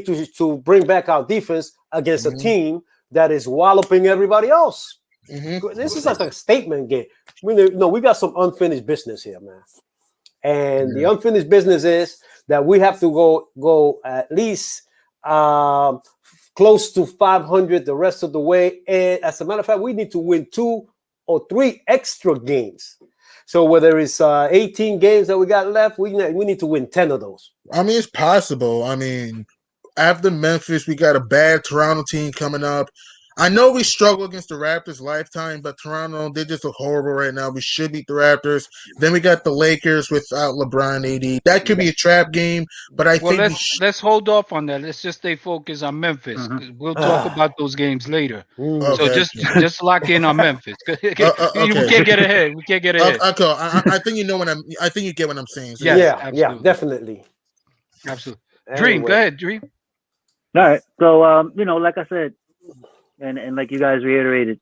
to bring back our defense against a team that is walloping everybody else. Mm-hmm. This is like a statement game. We got some unfinished business here, man. And the unfinished business is that we have to go at least close to 500 the rest of the way. And as a matter of fact, we need to win 2 or 3 extra games. So whether it's 18 games that we got left, we need to win 10 of those. I mean, it's possible. I mean, after Memphis, we got a bad Toronto team coming up. I know we struggle against the Raptors lifetime, but Toronto, they just look horrible right now. We should beat the Raptors. Then we got the Lakers without LeBron AD. That could be a trap game, but I think let's hold off on that. Let's just stay focused on Memphis. We'll talk about those games later. Okay. So just lock in on Memphis. We can't get ahead. I think you know I think you get what I'm saying. So yeah, definitely. Absolutely. Dream, go ahead, Dream. All right. So like I said, and like you guys reiterated,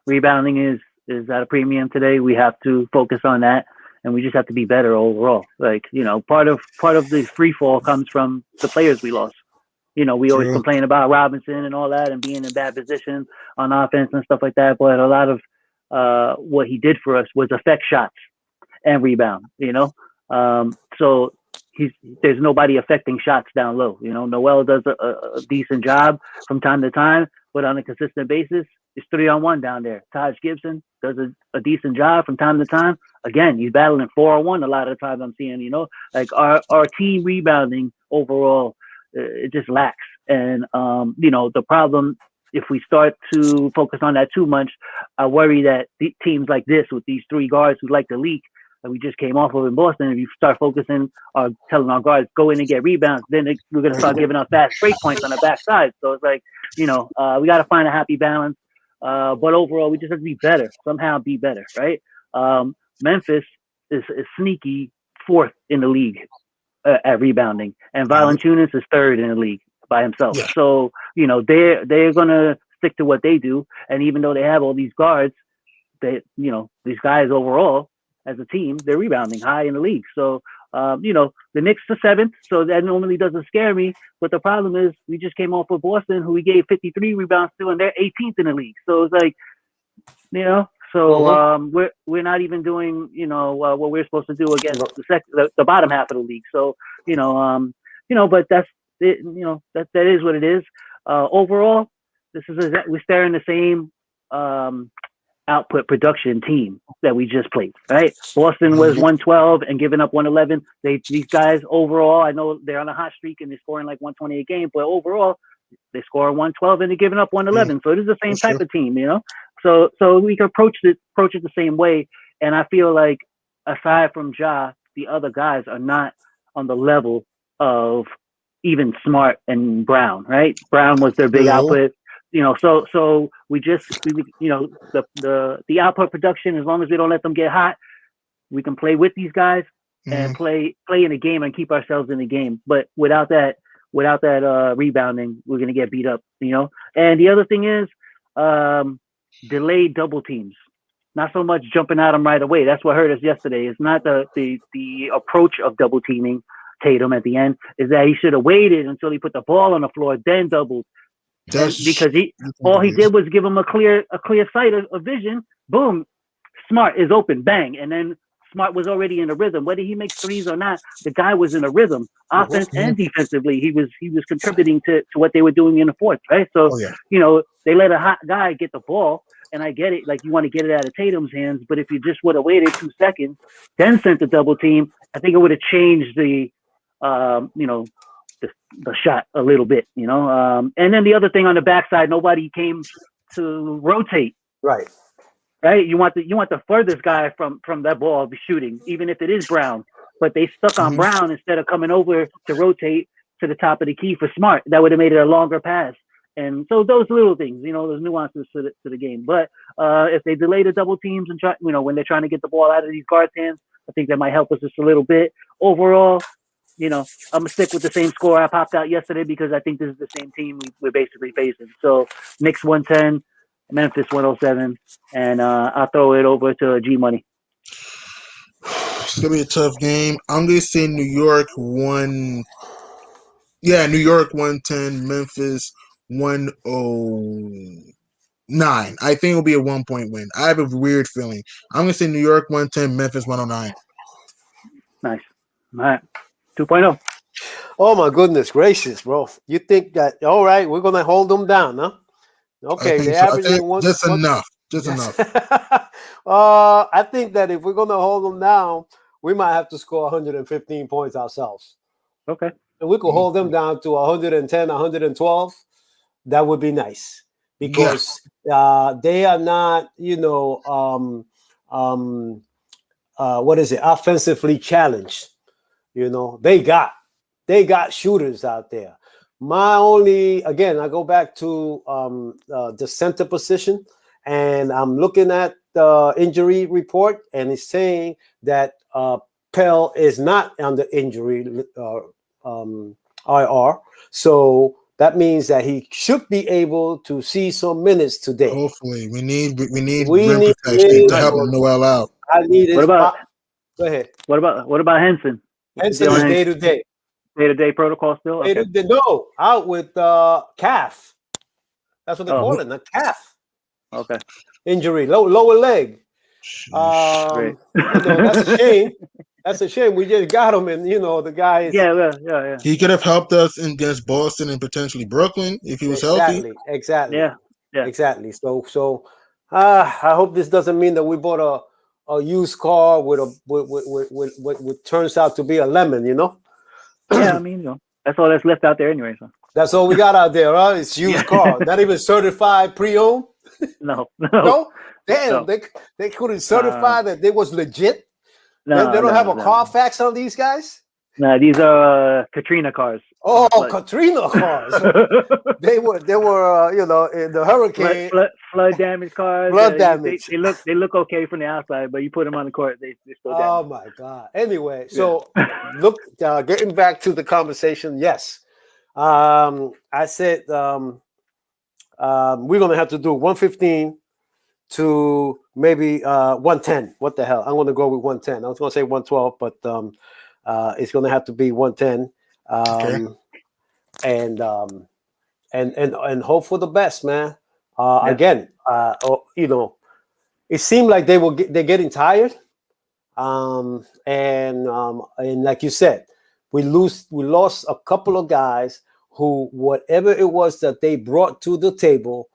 rebounding is at a premium today. We have to focus on that, and we just have to be better overall. Like, part of the free fall comes from the players we lost. We always complain about Robinson and all that and being in bad position on offense and stuff like that. But a lot of what he did for us was affect shots and rebound, so there's nobody affecting shots down low. Noel does a decent job from time to time, but on a consistent basis, It's 3-on-1 down there. Taj Gibson does a decent job from time to time. Again, he's battling 4-on-1 a lot of the times I'm seeing, like our team rebounding overall, it just lacks. And, the problem, if we start to focus on that too much, I worry that teams like this with these three guards who like to leak, that we just came off of in Boston, if you start focusing or telling our guards go in and get rebounds, then we're going to start giving up fast break points on the backside. So it's like, we got to find a happy balance. But overall, we just have to be better, somehow be better, right? Memphis is sneaky fourth in the league at rebounding, and Valanciunas is third in the league by himself. Yeah. So, they're going to stick to what they do. And even though they have all these guards, these guys overall, as a team, they're rebounding high in the league. So, the Knicks are seventh, so that normally doesn't scare me. But the problem is we just came off with Boston, who we gave 53 rebounds to, and they're 18th in the league. So it's like, we're not even doing, what we're supposed to do against the bottom half of the league. So, but that's it. That is what it is. Overall, we're staring the same output production team that we just played, right? Boston was 112 and giving up 111. These guys overall, I know they're on a hot streak and they're scoring like 120 a game, but overall they score 112 and they're giving up 111. So it is the same type of team, So we can approach it the same way. And I feel like aside from Ja, the other guys are not on the level of even Smart and Brown, right? Brown was their big output. So the output production, as long as we don't let them get hot, we can play with these guys and play in the game and keep ourselves in the game. But without that rebounding, we're going to get beat up, And the other thing is delayed double teams. Not so much jumping at them right away. That's what hurt us yesterday. It's not the approach of double teaming Tatum at the end. Is that he should have waited until he put the ball on the floor, then doubled. Because all he did was give him a clear sight of vision. Boom, Smart is open, bang, and then Smart was already in a rhythm. Whether he makes threes or not, the guy was in a rhythm, offense and defensively. He was contributing to what they were doing in the fourth, right? So they let a hot guy get the ball, and I get it. Like you want to get it out of Tatum's hands, but if you just would have waited 2 seconds, then sent the double team, I think it would have changed the shot a little bit, and then the other thing on the backside, nobody came to rotate. Right. You want the furthest guy from that ball to be shooting, even if it is Brown. But they stuck on Brown instead of coming over to rotate to the top of the key for Smart. That would have made it a longer pass. And so those little things, those nuances to the game. But if they delay the double teams and try, when they're trying to get the ball out of these guards' hands, I think that might help us just a little bit. Overall, I'm going to stick with the same score I popped out yesterday because I think this is the same team we're basically facing. So Knicks 110, Memphis 107, and I'll throw it over to G Money. It's going to be a tough game. I'm going to say New York 110, Memphis 109. I think it'll be a 1-point win. I have a weird feeling. I'm going to say New York 110, Memphis 109. Nice. All right. 2.0. Oh my goodness gracious, bro! You think that all right? We're gonna hold them down, huh? Okay, they averaging just enough. Enough. I think that if we're gonna hold them down, we might have to score 115 points ourselves. Okay, and we could hold them down to 110, 112. That would be nice because they are not, what is it? Offensively challenged. They got shooters out there. I go back to the center position, and I'm looking at the injury report, and it's saying that Pell is not on the injury IR. So that means that he should be able to see some minutes today. Hopefully, we need rim protection to help Noel out. I need it. Go ahead. What about Henson? Henson is day to day. Day-to-day protocol still? Okay. No, out with calf. That's what they call it, a calf. Okay. Injury, lower leg. That's a shame. That's a shame. We just got him, and the guy is. Yeah. He could have helped us against Boston and potentially Brooklyn if he was healthy. Exactly. Yeah. Yeah. exactly. So I hope this doesn't mean that we bought a used car with turns out to be a lemon. Yeah, I mean, that's all that's left out there anyway. So That's all we got out there, huh? It's used car, not even certified pre-owned. no, No, damn, no. they couldn't certify that they was legit. No, they don't have a no. Carfax on these guys. No, these are Katrina cars. Oh, Katrina cars. they were in the hurricane. Flood damage cars. Flood damage. They look okay from the outside, but you put them on the court, they still damage. Oh my God. Anyway, so getting back to the conversation. Yes, I said we're gonna have to do 115 to maybe 110. What the hell? I'm gonna go with 110. I was gonna say 112, but it's gonna have to be 110. Okay. And hope for the best, man. Again, it seemed like they're getting tired. And like you said, we lost a couple of guys who, whatever it was that they brought to the table,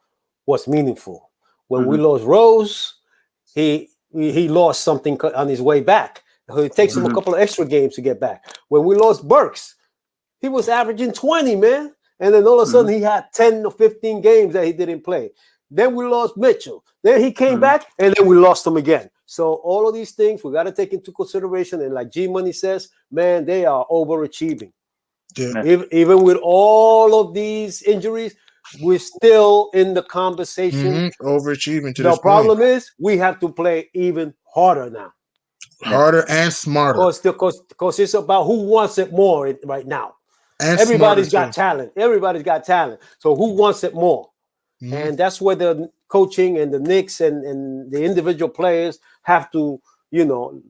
was meaningful. When we lost Rose, he lost something on his way back. It takes him a couple of extra games to get back. When we lost Burks, he was averaging 20, man. And then all of a sudden he had 10 or 15 games that he didn't play. Then we lost Mitchell. Then he came back, and then we lost him again. So all of these things we got to take into consideration. And like G Money says, man, they are overachieving. Yeah. Even with all of these injuries, we're still in the conversation. Overachieving to the this problem point. is we have to play even harder now. Harder and smarter. Because it's about who wants it more right now. And everybody's got too. talent. Everybody's got talent. So who wants it more? And that's where the coaching and the Knicks and the individual players have to, do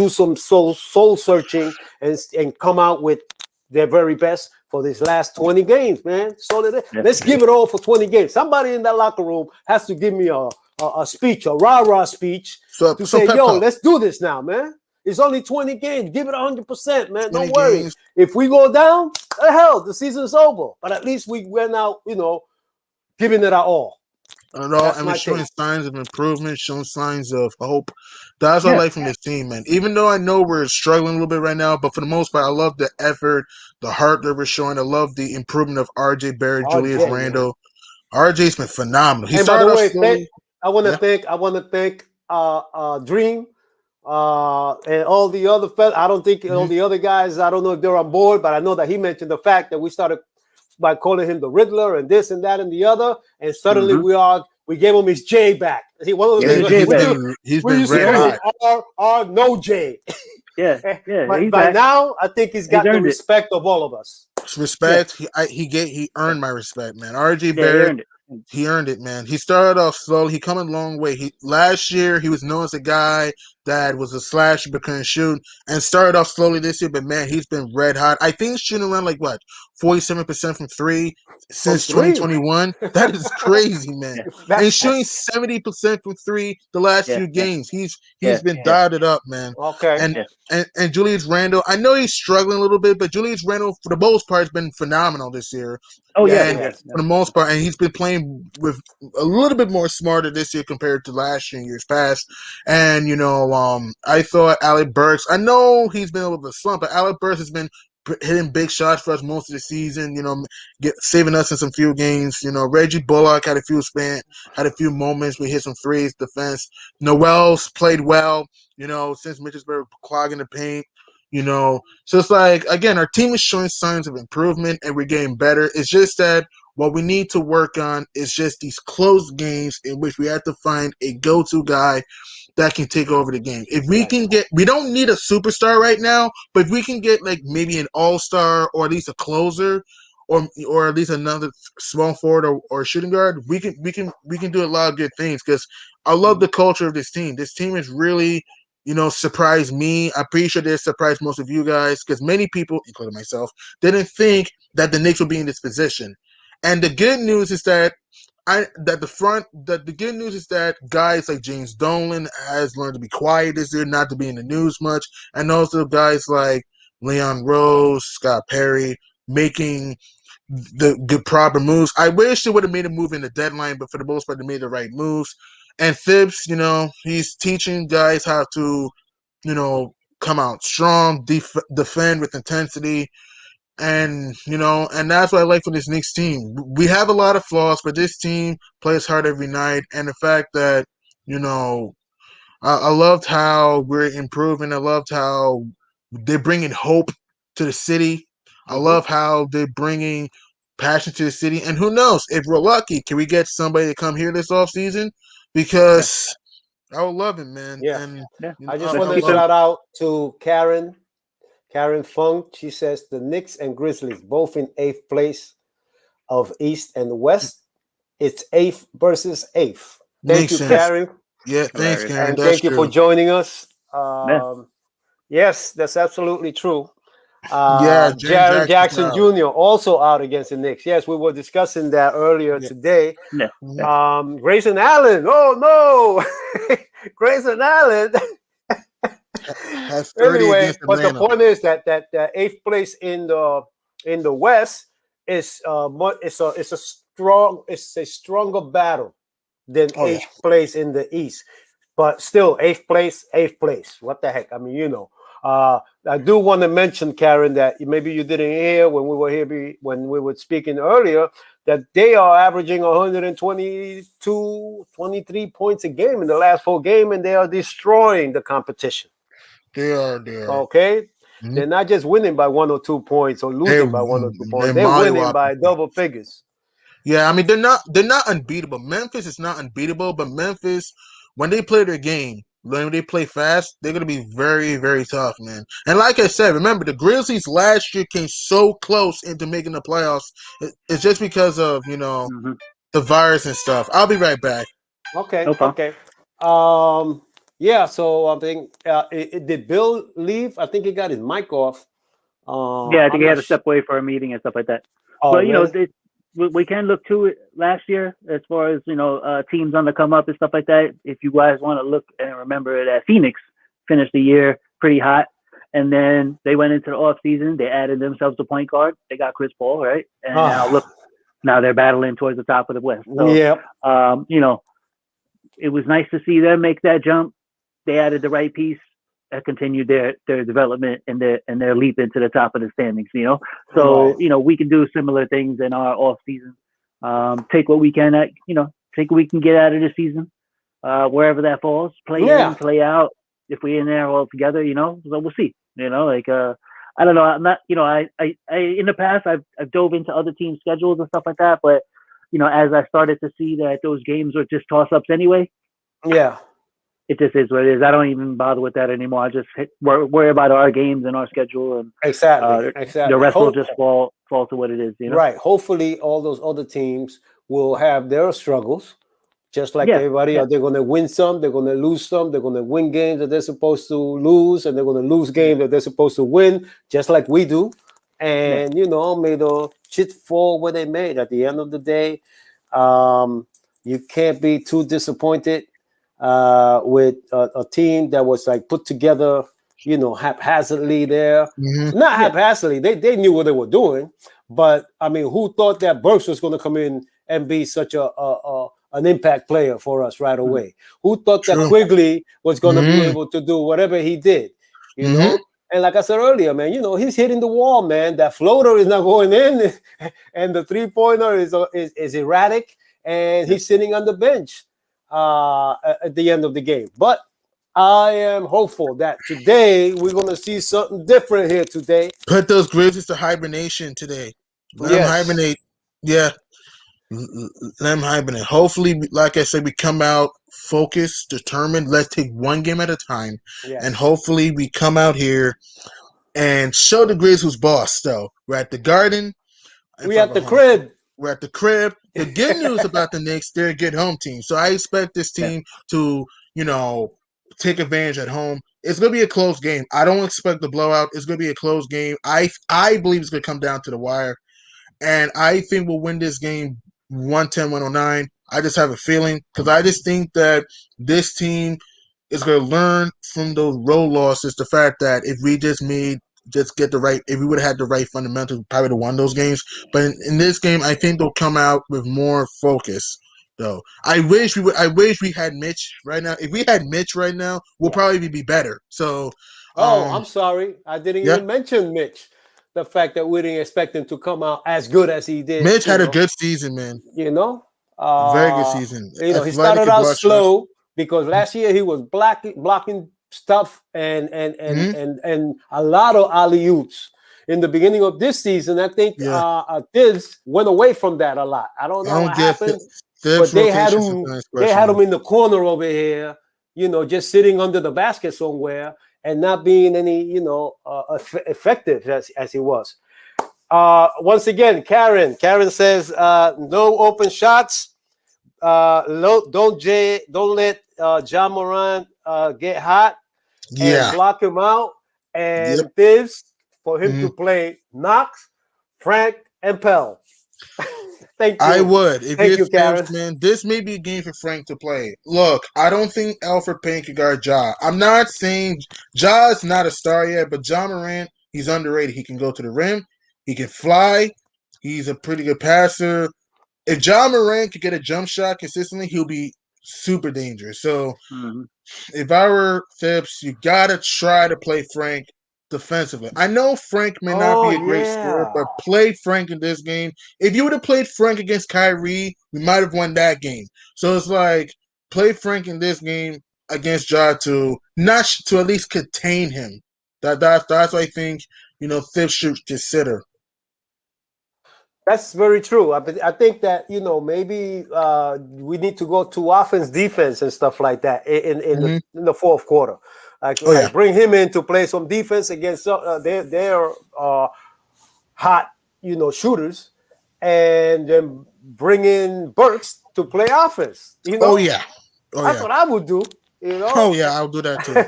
some soul searching and come out with their very best for these last 20 games, man. So let's give it all for 20 games. Somebody in that locker room has to give me a speech, a rah-rah speech to say, let's do this now, man. It's only 20 games. Give it 100%, man. Don't worry. Games. If we go down, the hell, the season's over. But at least we went out, giving it our all. And showing signs of improvement, showing signs of hope. That's what I like from this team, man. Even though I know we're struggling a little bit right now, but for the most part, I love the effort, the heart that we're showing. I love the improvement of RJ Barrett, Julius Randle. RJ's been phenomenal. He started off slowly. I want to thank Dream. And all the other fellas, I don't think all the other guys, I don't know if they're on board, but I know that he mentioned the fact that we started by calling him the Riddler and this and that and the other, and suddenly we gave him his J back. See, one of the he's been red hot. Our no J. Yeah. By now, I think he's got the respect of all of us. Respect. Yeah. He earned my respect, man. RJ Barrett. He earned it, man. He started off slowly. He come a long way. Last year he was known as a guy that was a slasher but couldn't shoot, and started off slowly this year. But man, he's been red hot. I think he's shooting around 47% from three since 2021. That is crazy, man. And he's shooting 70% from three the last few games. He's been dotted up, man. Okay. And Julius Randle, I know he's struggling a little bit, but Julius Randle, for the most part, has been phenomenal this year. Oh, for the most part, and he's been playing with a little bit more smarter this year compared to last year and years past. And I thought Alec Burks. I know he's been a little bit slump, but Alec Burks has been hitting big shots for us most of the season. Saving us in some few games. Reggie Bullock had a few moments. We hit some threes. Defense. Noel's played well. Since Mitchellsburg clogging the paint. So it's again, our team is showing signs of improvement and we're getting better. It's just that what we need to work on is just these close games in which we have to find a go-to guy that can take over the game. If we can we don't need a superstar right now, but if we can get maybe an all-star or at least a closer or at least another small forward or shooting guard, we can do a lot of good things because I love the culture of this team. This team is really surprised me. I'm pretty sure they surprised most of you guys because many people, including myself, didn't think that the Knicks would be in this position. And the good news is that the good news is that guys like James Dolan has learned to be quiet this year, not to be in the news much, and also guys like Leon Rose, Scott Perry, making the proper moves. I wish they would have made a move in the deadline, but for the most part, they made the right moves. And Thibs, he's teaching guys how to, come out strong, defend with intensity. And that's what I like from this Knicks team. We have a lot of flaws, but this team plays hard every night. And the fact that, I loved how we're improving. I loved how they're bringing hope to the city. I love how they're bringing passion to the city. And who knows, if we're lucky, can we get somebody to come here this offseason? Because I would love it, man. Yeah. And I just want to shout out to Karen Funk. She says the Knicks and Grizzlies both in 8th place of East and West. It's 8th versus 8th. Thank you, Karen. Yeah, thanks, Karen. And thank you for joining us. Yes, that's absolutely true. Jaren Jackson Jr. also out against the Knicks. Yes, we were discussing that earlier today. Grayson Allen. Oh no, Grayson Allen. Anyway, but the point is that 8th place in the West is it's a stronger battle than 8th place in the East. But still, 8th place. What the heck? I mean, I do want to mention, Karen, that maybe you didn't hear when we were speaking earlier, that they are averaging 122, 23 points a game in the last 4 games, and they are destroying the competition. They are. Okay? Mm-hmm. They're not just winning by 1 or 2 points or losing by 1 or 2 points. They're winning by double figures. Yeah, I mean, they're not unbeatable. Memphis is not unbeatable, but Memphis, when they play their game, when they play fast, they're going to be very, very tough, man. And like I said, remember, the Grizzlies last year came so close into making the playoffs. It's just because of, the virus and stuff. I'll be right back. Okay. Yeah, so I think, did Bill leave? I think he got his mic off. I think he had to step away for a meeting and stuff like that. But, really? We can look to it last year as far as, teams on the come up and stuff like that. If you guys want to look and remember that Phoenix finished the year pretty hot. And then they went into the off season. They added themselves a point guard. They got Chris Paul, right? And now they're battling towards the top of the West. So, it was nice to see them make that jump. They added the right piece that continued their development and their leap into the top of the standings, So, we can do similar things in our off season. Take what we can take what we can get out of the season, wherever that falls, play in, play out. If we're in there all together, so we'll see, I don't know. I'm not, I in the past, I've dove into other teams' schedules and stuff like that. But, as I started to see that those games were just toss ups anyway. Yeah. It just is what it is. I don't even bother with that anymore. I just worry about our games and our schedule, and exactly. The rest will just fall to what it is. Right. Hopefully, all those other teams will have their struggles, just like everybody. Yeah. They're going to win some. They're going to lose some. They're going to win games that they're supposed to lose, and they're going to lose games that they're supposed to win, just like we do. And may the shit fall where they may. At the end of the day, you can't be too disappointed with a team that was like put together, haphazardly there. Mm-hmm. Not haphazardly. They knew what they were doing, but I mean, who thought that Burks was going to come in and be such an impact player for us right away? Who thought that Quigley was going to be able to do whatever he did? You know. And like I said earlier, man, he's hitting the wall, man. That floater is not going in, and the 3-pointer is erratic, and he's sitting on the bench at the end of the game. But I am hopeful that today we're going to see something different here today. Put those Grizzlies to hibernation today. Let them hibernate. Yeah. Let them hibernate. Hopefully, like I said, we come out focused, determined. Let's take one game at a time. Yes. And hopefully we come out here and show the Grizz who's boss, though. We're at the Garden. We're at the crib. We're at the crib. The good news about the Knicks, they're a good home team. So I expect this team to, take advantage at home. It's going to be a close game. I don't expect the blowout. It's going to be a close game. I believe it's going to come down to the wire. And I think we'll win this game 110-109. I just have a feeling because I just think that this team is going to learn from those road losses. The fact that if we just made just get the right, if we would have had the right fundamentals, we probably would have won those games. But in this game, I think they'll come out with more focus. Though I wish we had Mitch right now. If we had Mitch right now, we'll probably be better. So, I'm sorry, I didn't yeah, even mention Mitch. The fact that we didn't expect him to come out as good as he did. Mitch had a good season, man. You know, Very good season. he started out slow because last year he was blocking stuff and a lot of alley-oops. In the beginning of this season, I think Tibbs went away from that a lot. I don't know what happened, but they had him in the corner over here, just sitting under the basket somewhere and not being any, effective as he was. Once again, Karen says no open shots. Don't let Ja Morant get hot and block him out. And Tibbs for him to play Knox, Frank, and Pell. Thank you. I would. Thank you, Karen. Man, this may be a game for Frank to play. Look, I don't think Alfred Payne can guard Ja. I'm not saying Ja is not a star yet, but Ja Morant, he's underrated. He can go to the rim. He can fly. He's a pretty good passer. If Ja Morant could get a jump shot consistently, he'll be super dangerous. So if I were Phipps, you got to try to play Frank defensively. I know Frank may not be a great scorer, but play Frank in this game. If you would have played Frank against Kyrie, we might have won that game. So it's like play Frank in this game against Ja to at least contain him. That's what I think. Phipps should consider. That's very true. I think that maybe we need to go to offense, defense, and stuff like that in the fourth quarter. Like bring him in to play some defense against their hot shooters, and then bring in Burks to play offense. That's what I would do. I'll do that too.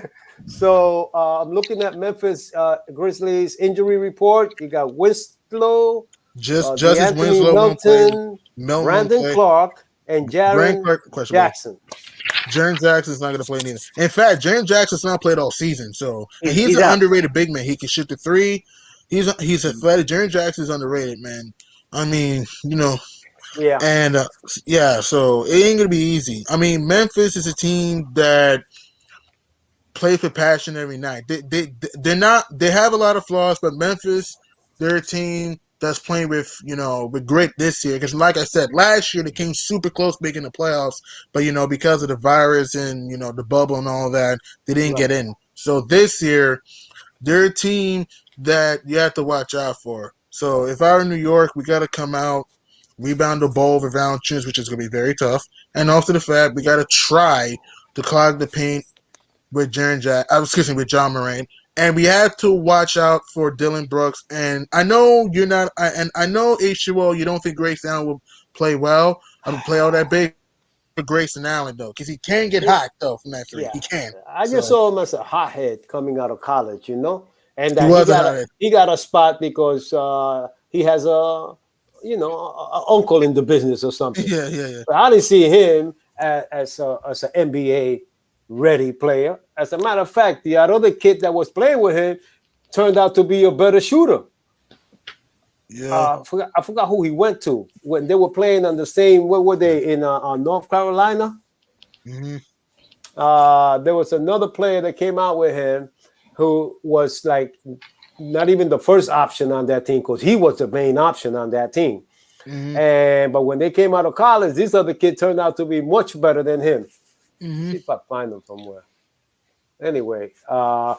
So I'm looking at Memphis Grizzlies injury report. You got Winslow. Justice Winslow, Milton, Brandon Clark, and Jaren Jackson. Jaren Jackson's not going to play neither. In fact, Jaren Jackson's not played all season, so he's an underrated big man. He can shoot the three. He's athletic. Jaren Jackson's underrated, man. I mean, and so it ain't going to be easy. I mean, Memphis is a team that plays for passion every night. They're not. They have a lot of flaws, but Memphis, they're a team that's playing with grit this year. Because like I said, last year they came super close making the playoffs, but because of the virus and the bubble and all that, they didn't get in. So this year, they're a team that you have to watch out for. So if I were in New York, we got to come out, rebound the ball with Valanciunas, which is going to be very tough, and also the fact we got to try to clog the paint with with Ja Morant. And we have to watch out for Dillon Brooks. And I know you're not, and I know H2O, you don't think Grayson Allen will play well. I don't play all that big for Grayson Allen, though, because he can get hot, though, from that three. Yeah. He can. I just saw him as a hothead coming out of college, and that he got a spot because he has a uncle in the business or something. Yeah. But I didn't see him as an NBA ready player. As a matter of fact, the other kid that was playing with him turned out to be a better shooter. Yeah, I forgot who he went to when they were playing on the same. Where were they in North Carolina? There was another player that came out with him who was like not even the first option on that team because he was the main option on that team. But when they came out of college, this other kid turned out to be much better than him. See if I find them somewhere. Anyway, now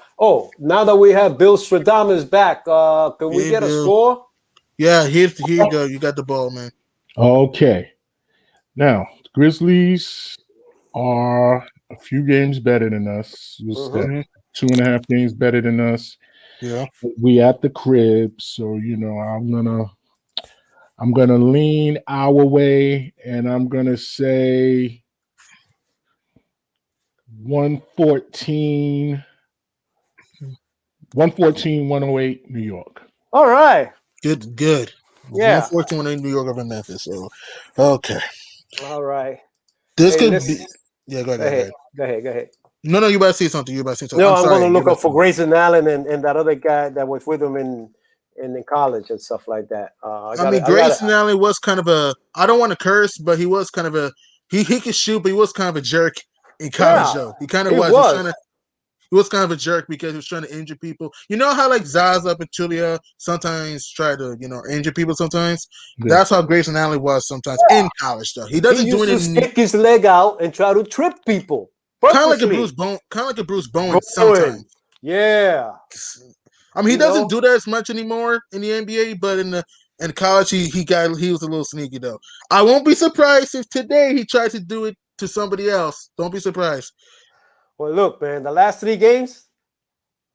that we have Bill Stradamus back, can we get a score? Yeah, here you go. You got the ball, man. Okay. Now, the Grizzlies are a few games better than us. It was 2.5 games better than us. Yeah. We at the crib, so I'm gonna lean our way, and I'm gonna say 114, 108, New York. All right. Good. Yeah. 114 108 New York over Memphis. So, okay. All right. This could be. Yeah, go ahead. Go ahead. No, you better say something. You better say something. No, I'm I'm sorry. going to You look better up for Grayson Allen and that other guy that was with him in college and stuff like that. I mean, Grayson Allen was kind of a. I don't want to curse, but he was kind of a. He could shoot, but he was kind of a jerk in college. Yeah, Though he kind of it was. He was was. trying to. He was kind of a jerk because he was trying to injure people. You know how like Zaza Pachulia sometimes try to injure people. Sometimes Yeah. that's how Grayson Allen was sometimes in college. Though he doesn't He do used to anything. stick his leg out and try to trip people Kind of like a purposely. Bruce Bowen. Kind of like a Bruce Bowen sometimes. Yeah. I mean, he doesn't do that as much anymore in the NBA, but in college, he was a little sneaky though. I won't be surprised if today he tries to do it to somebody else. Don't be surprised. Well, look, man, the last 3 games,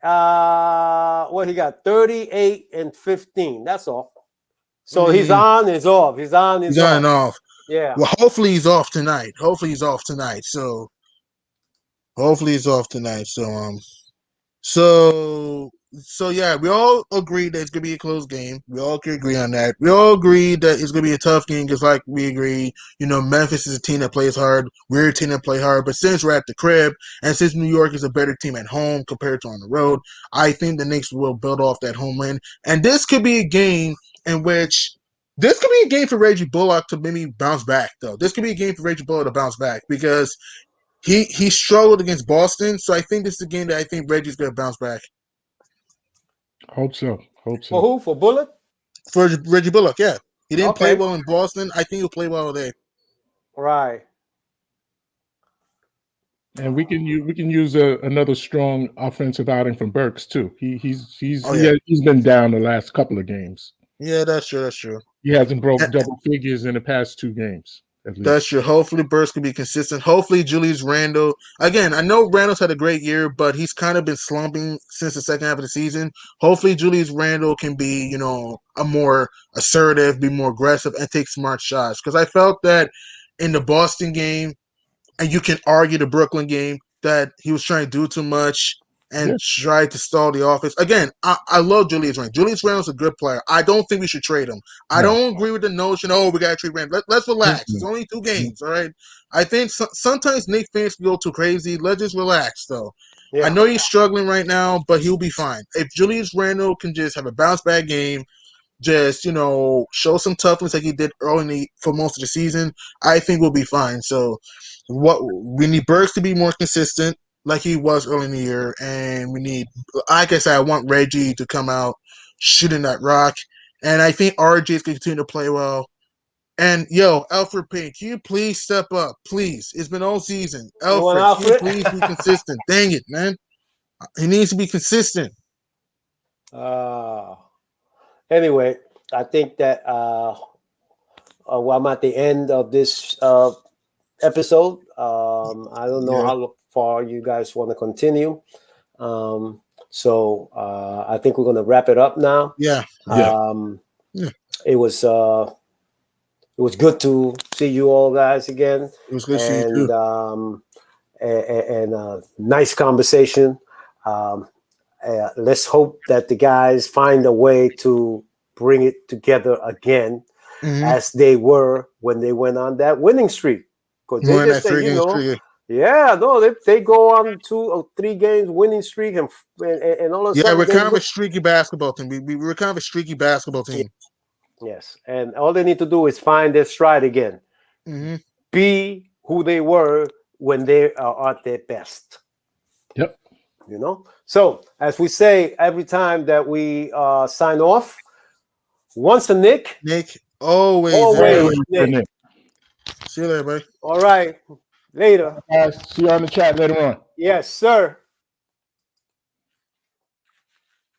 what he got 38 and 15. That's all. So he's on, he's off. He's on, he's off. And off. Yeah. Well, hopefully he's off tonight. So hopefully he's off tonight. So yeah, we all agree that it's gonna be a close game. We all can agree on that. We all agree that it's gonna be a tough game, just like we agree. Memphis is a team that plays hard. We're a team that play hard. But since we're at the crib, and since New York is a better team at home compared to on the road, I think the Knicks will build off that home win. And this could be a game in which this could be a game for Reggie Bullock to maybe bounce back. Though this could be a game for Reggie Bullock to bounce back because he struggled against Boston. So I think this is a game that I think Reggie's gonna bounce back. Hope so. For who? For Bullock? For Reggie Bullock, yeah. He didn't play well in Boston. I think he'll play well today. Right. And we can use another strong offensive outing from Burks too. He's been down the last couple of games. Yeah, that's true. He hasn't broken double figures in the past 2 games. That's true. Hopefully Burks can be consistent. Hopefully Julius Randle. Again, I know Randle's had a great year, but he's kind of been slumping since the second half of the season. Hopefully Julius Randle can be, a more assertive, be more aggressive, and take smart shots. Because I felt that in the Boston game, and you can argue the Brooklyn game, that he was trying to do too much and tried to stall the offense. Again, I love Julius Randle. Julius Randle's a good player. I don't think we should trade him. I don't agree with the notion, we got to trade Randle. Let's relax. It's only 2 games, all right? I think sometimes Knicks fans can go too crazy. Let's just relax, though. Yeah. I know he's struggling right now, but he'll be fine. If Julius Randle can just have a bounce-back game, just, show some toughness like he did early for most of the season, I think we'll be fine. So we need Burks to be more consistent like he was early in the year, and we need, like I said, I want Reggie to come out shooting that rock, and I think RJ is going to continue to play well. And Alfred Payne, can you please step up, please? It's been all season. Alfred, can you please be consistent? Dang it, man! He needs to be consistent. Anyway, I think that I'm at the end of this episode. I don't know how far you guys want to continue. So I think we're going to wrap it up now. Yeah. It was good to see you all guys again. It was good to see you too. And nice conversation. Let's hope that the guys find a way to bring it together again, as they were when they went on that winning streak. Because they just say, they go on 2 or 3 games winning streak, and all of a sudden, we're kind of a streaky basketball team. We're kind of a streaky basketball team. Yes, and all they need to do is find their stride again. Be who they were when they are at their best. Yep. So as we say every time that we sign off, once a Nick, always Nick. See you later, buddy. All right, later. See you on the chat later on. Yes, sir.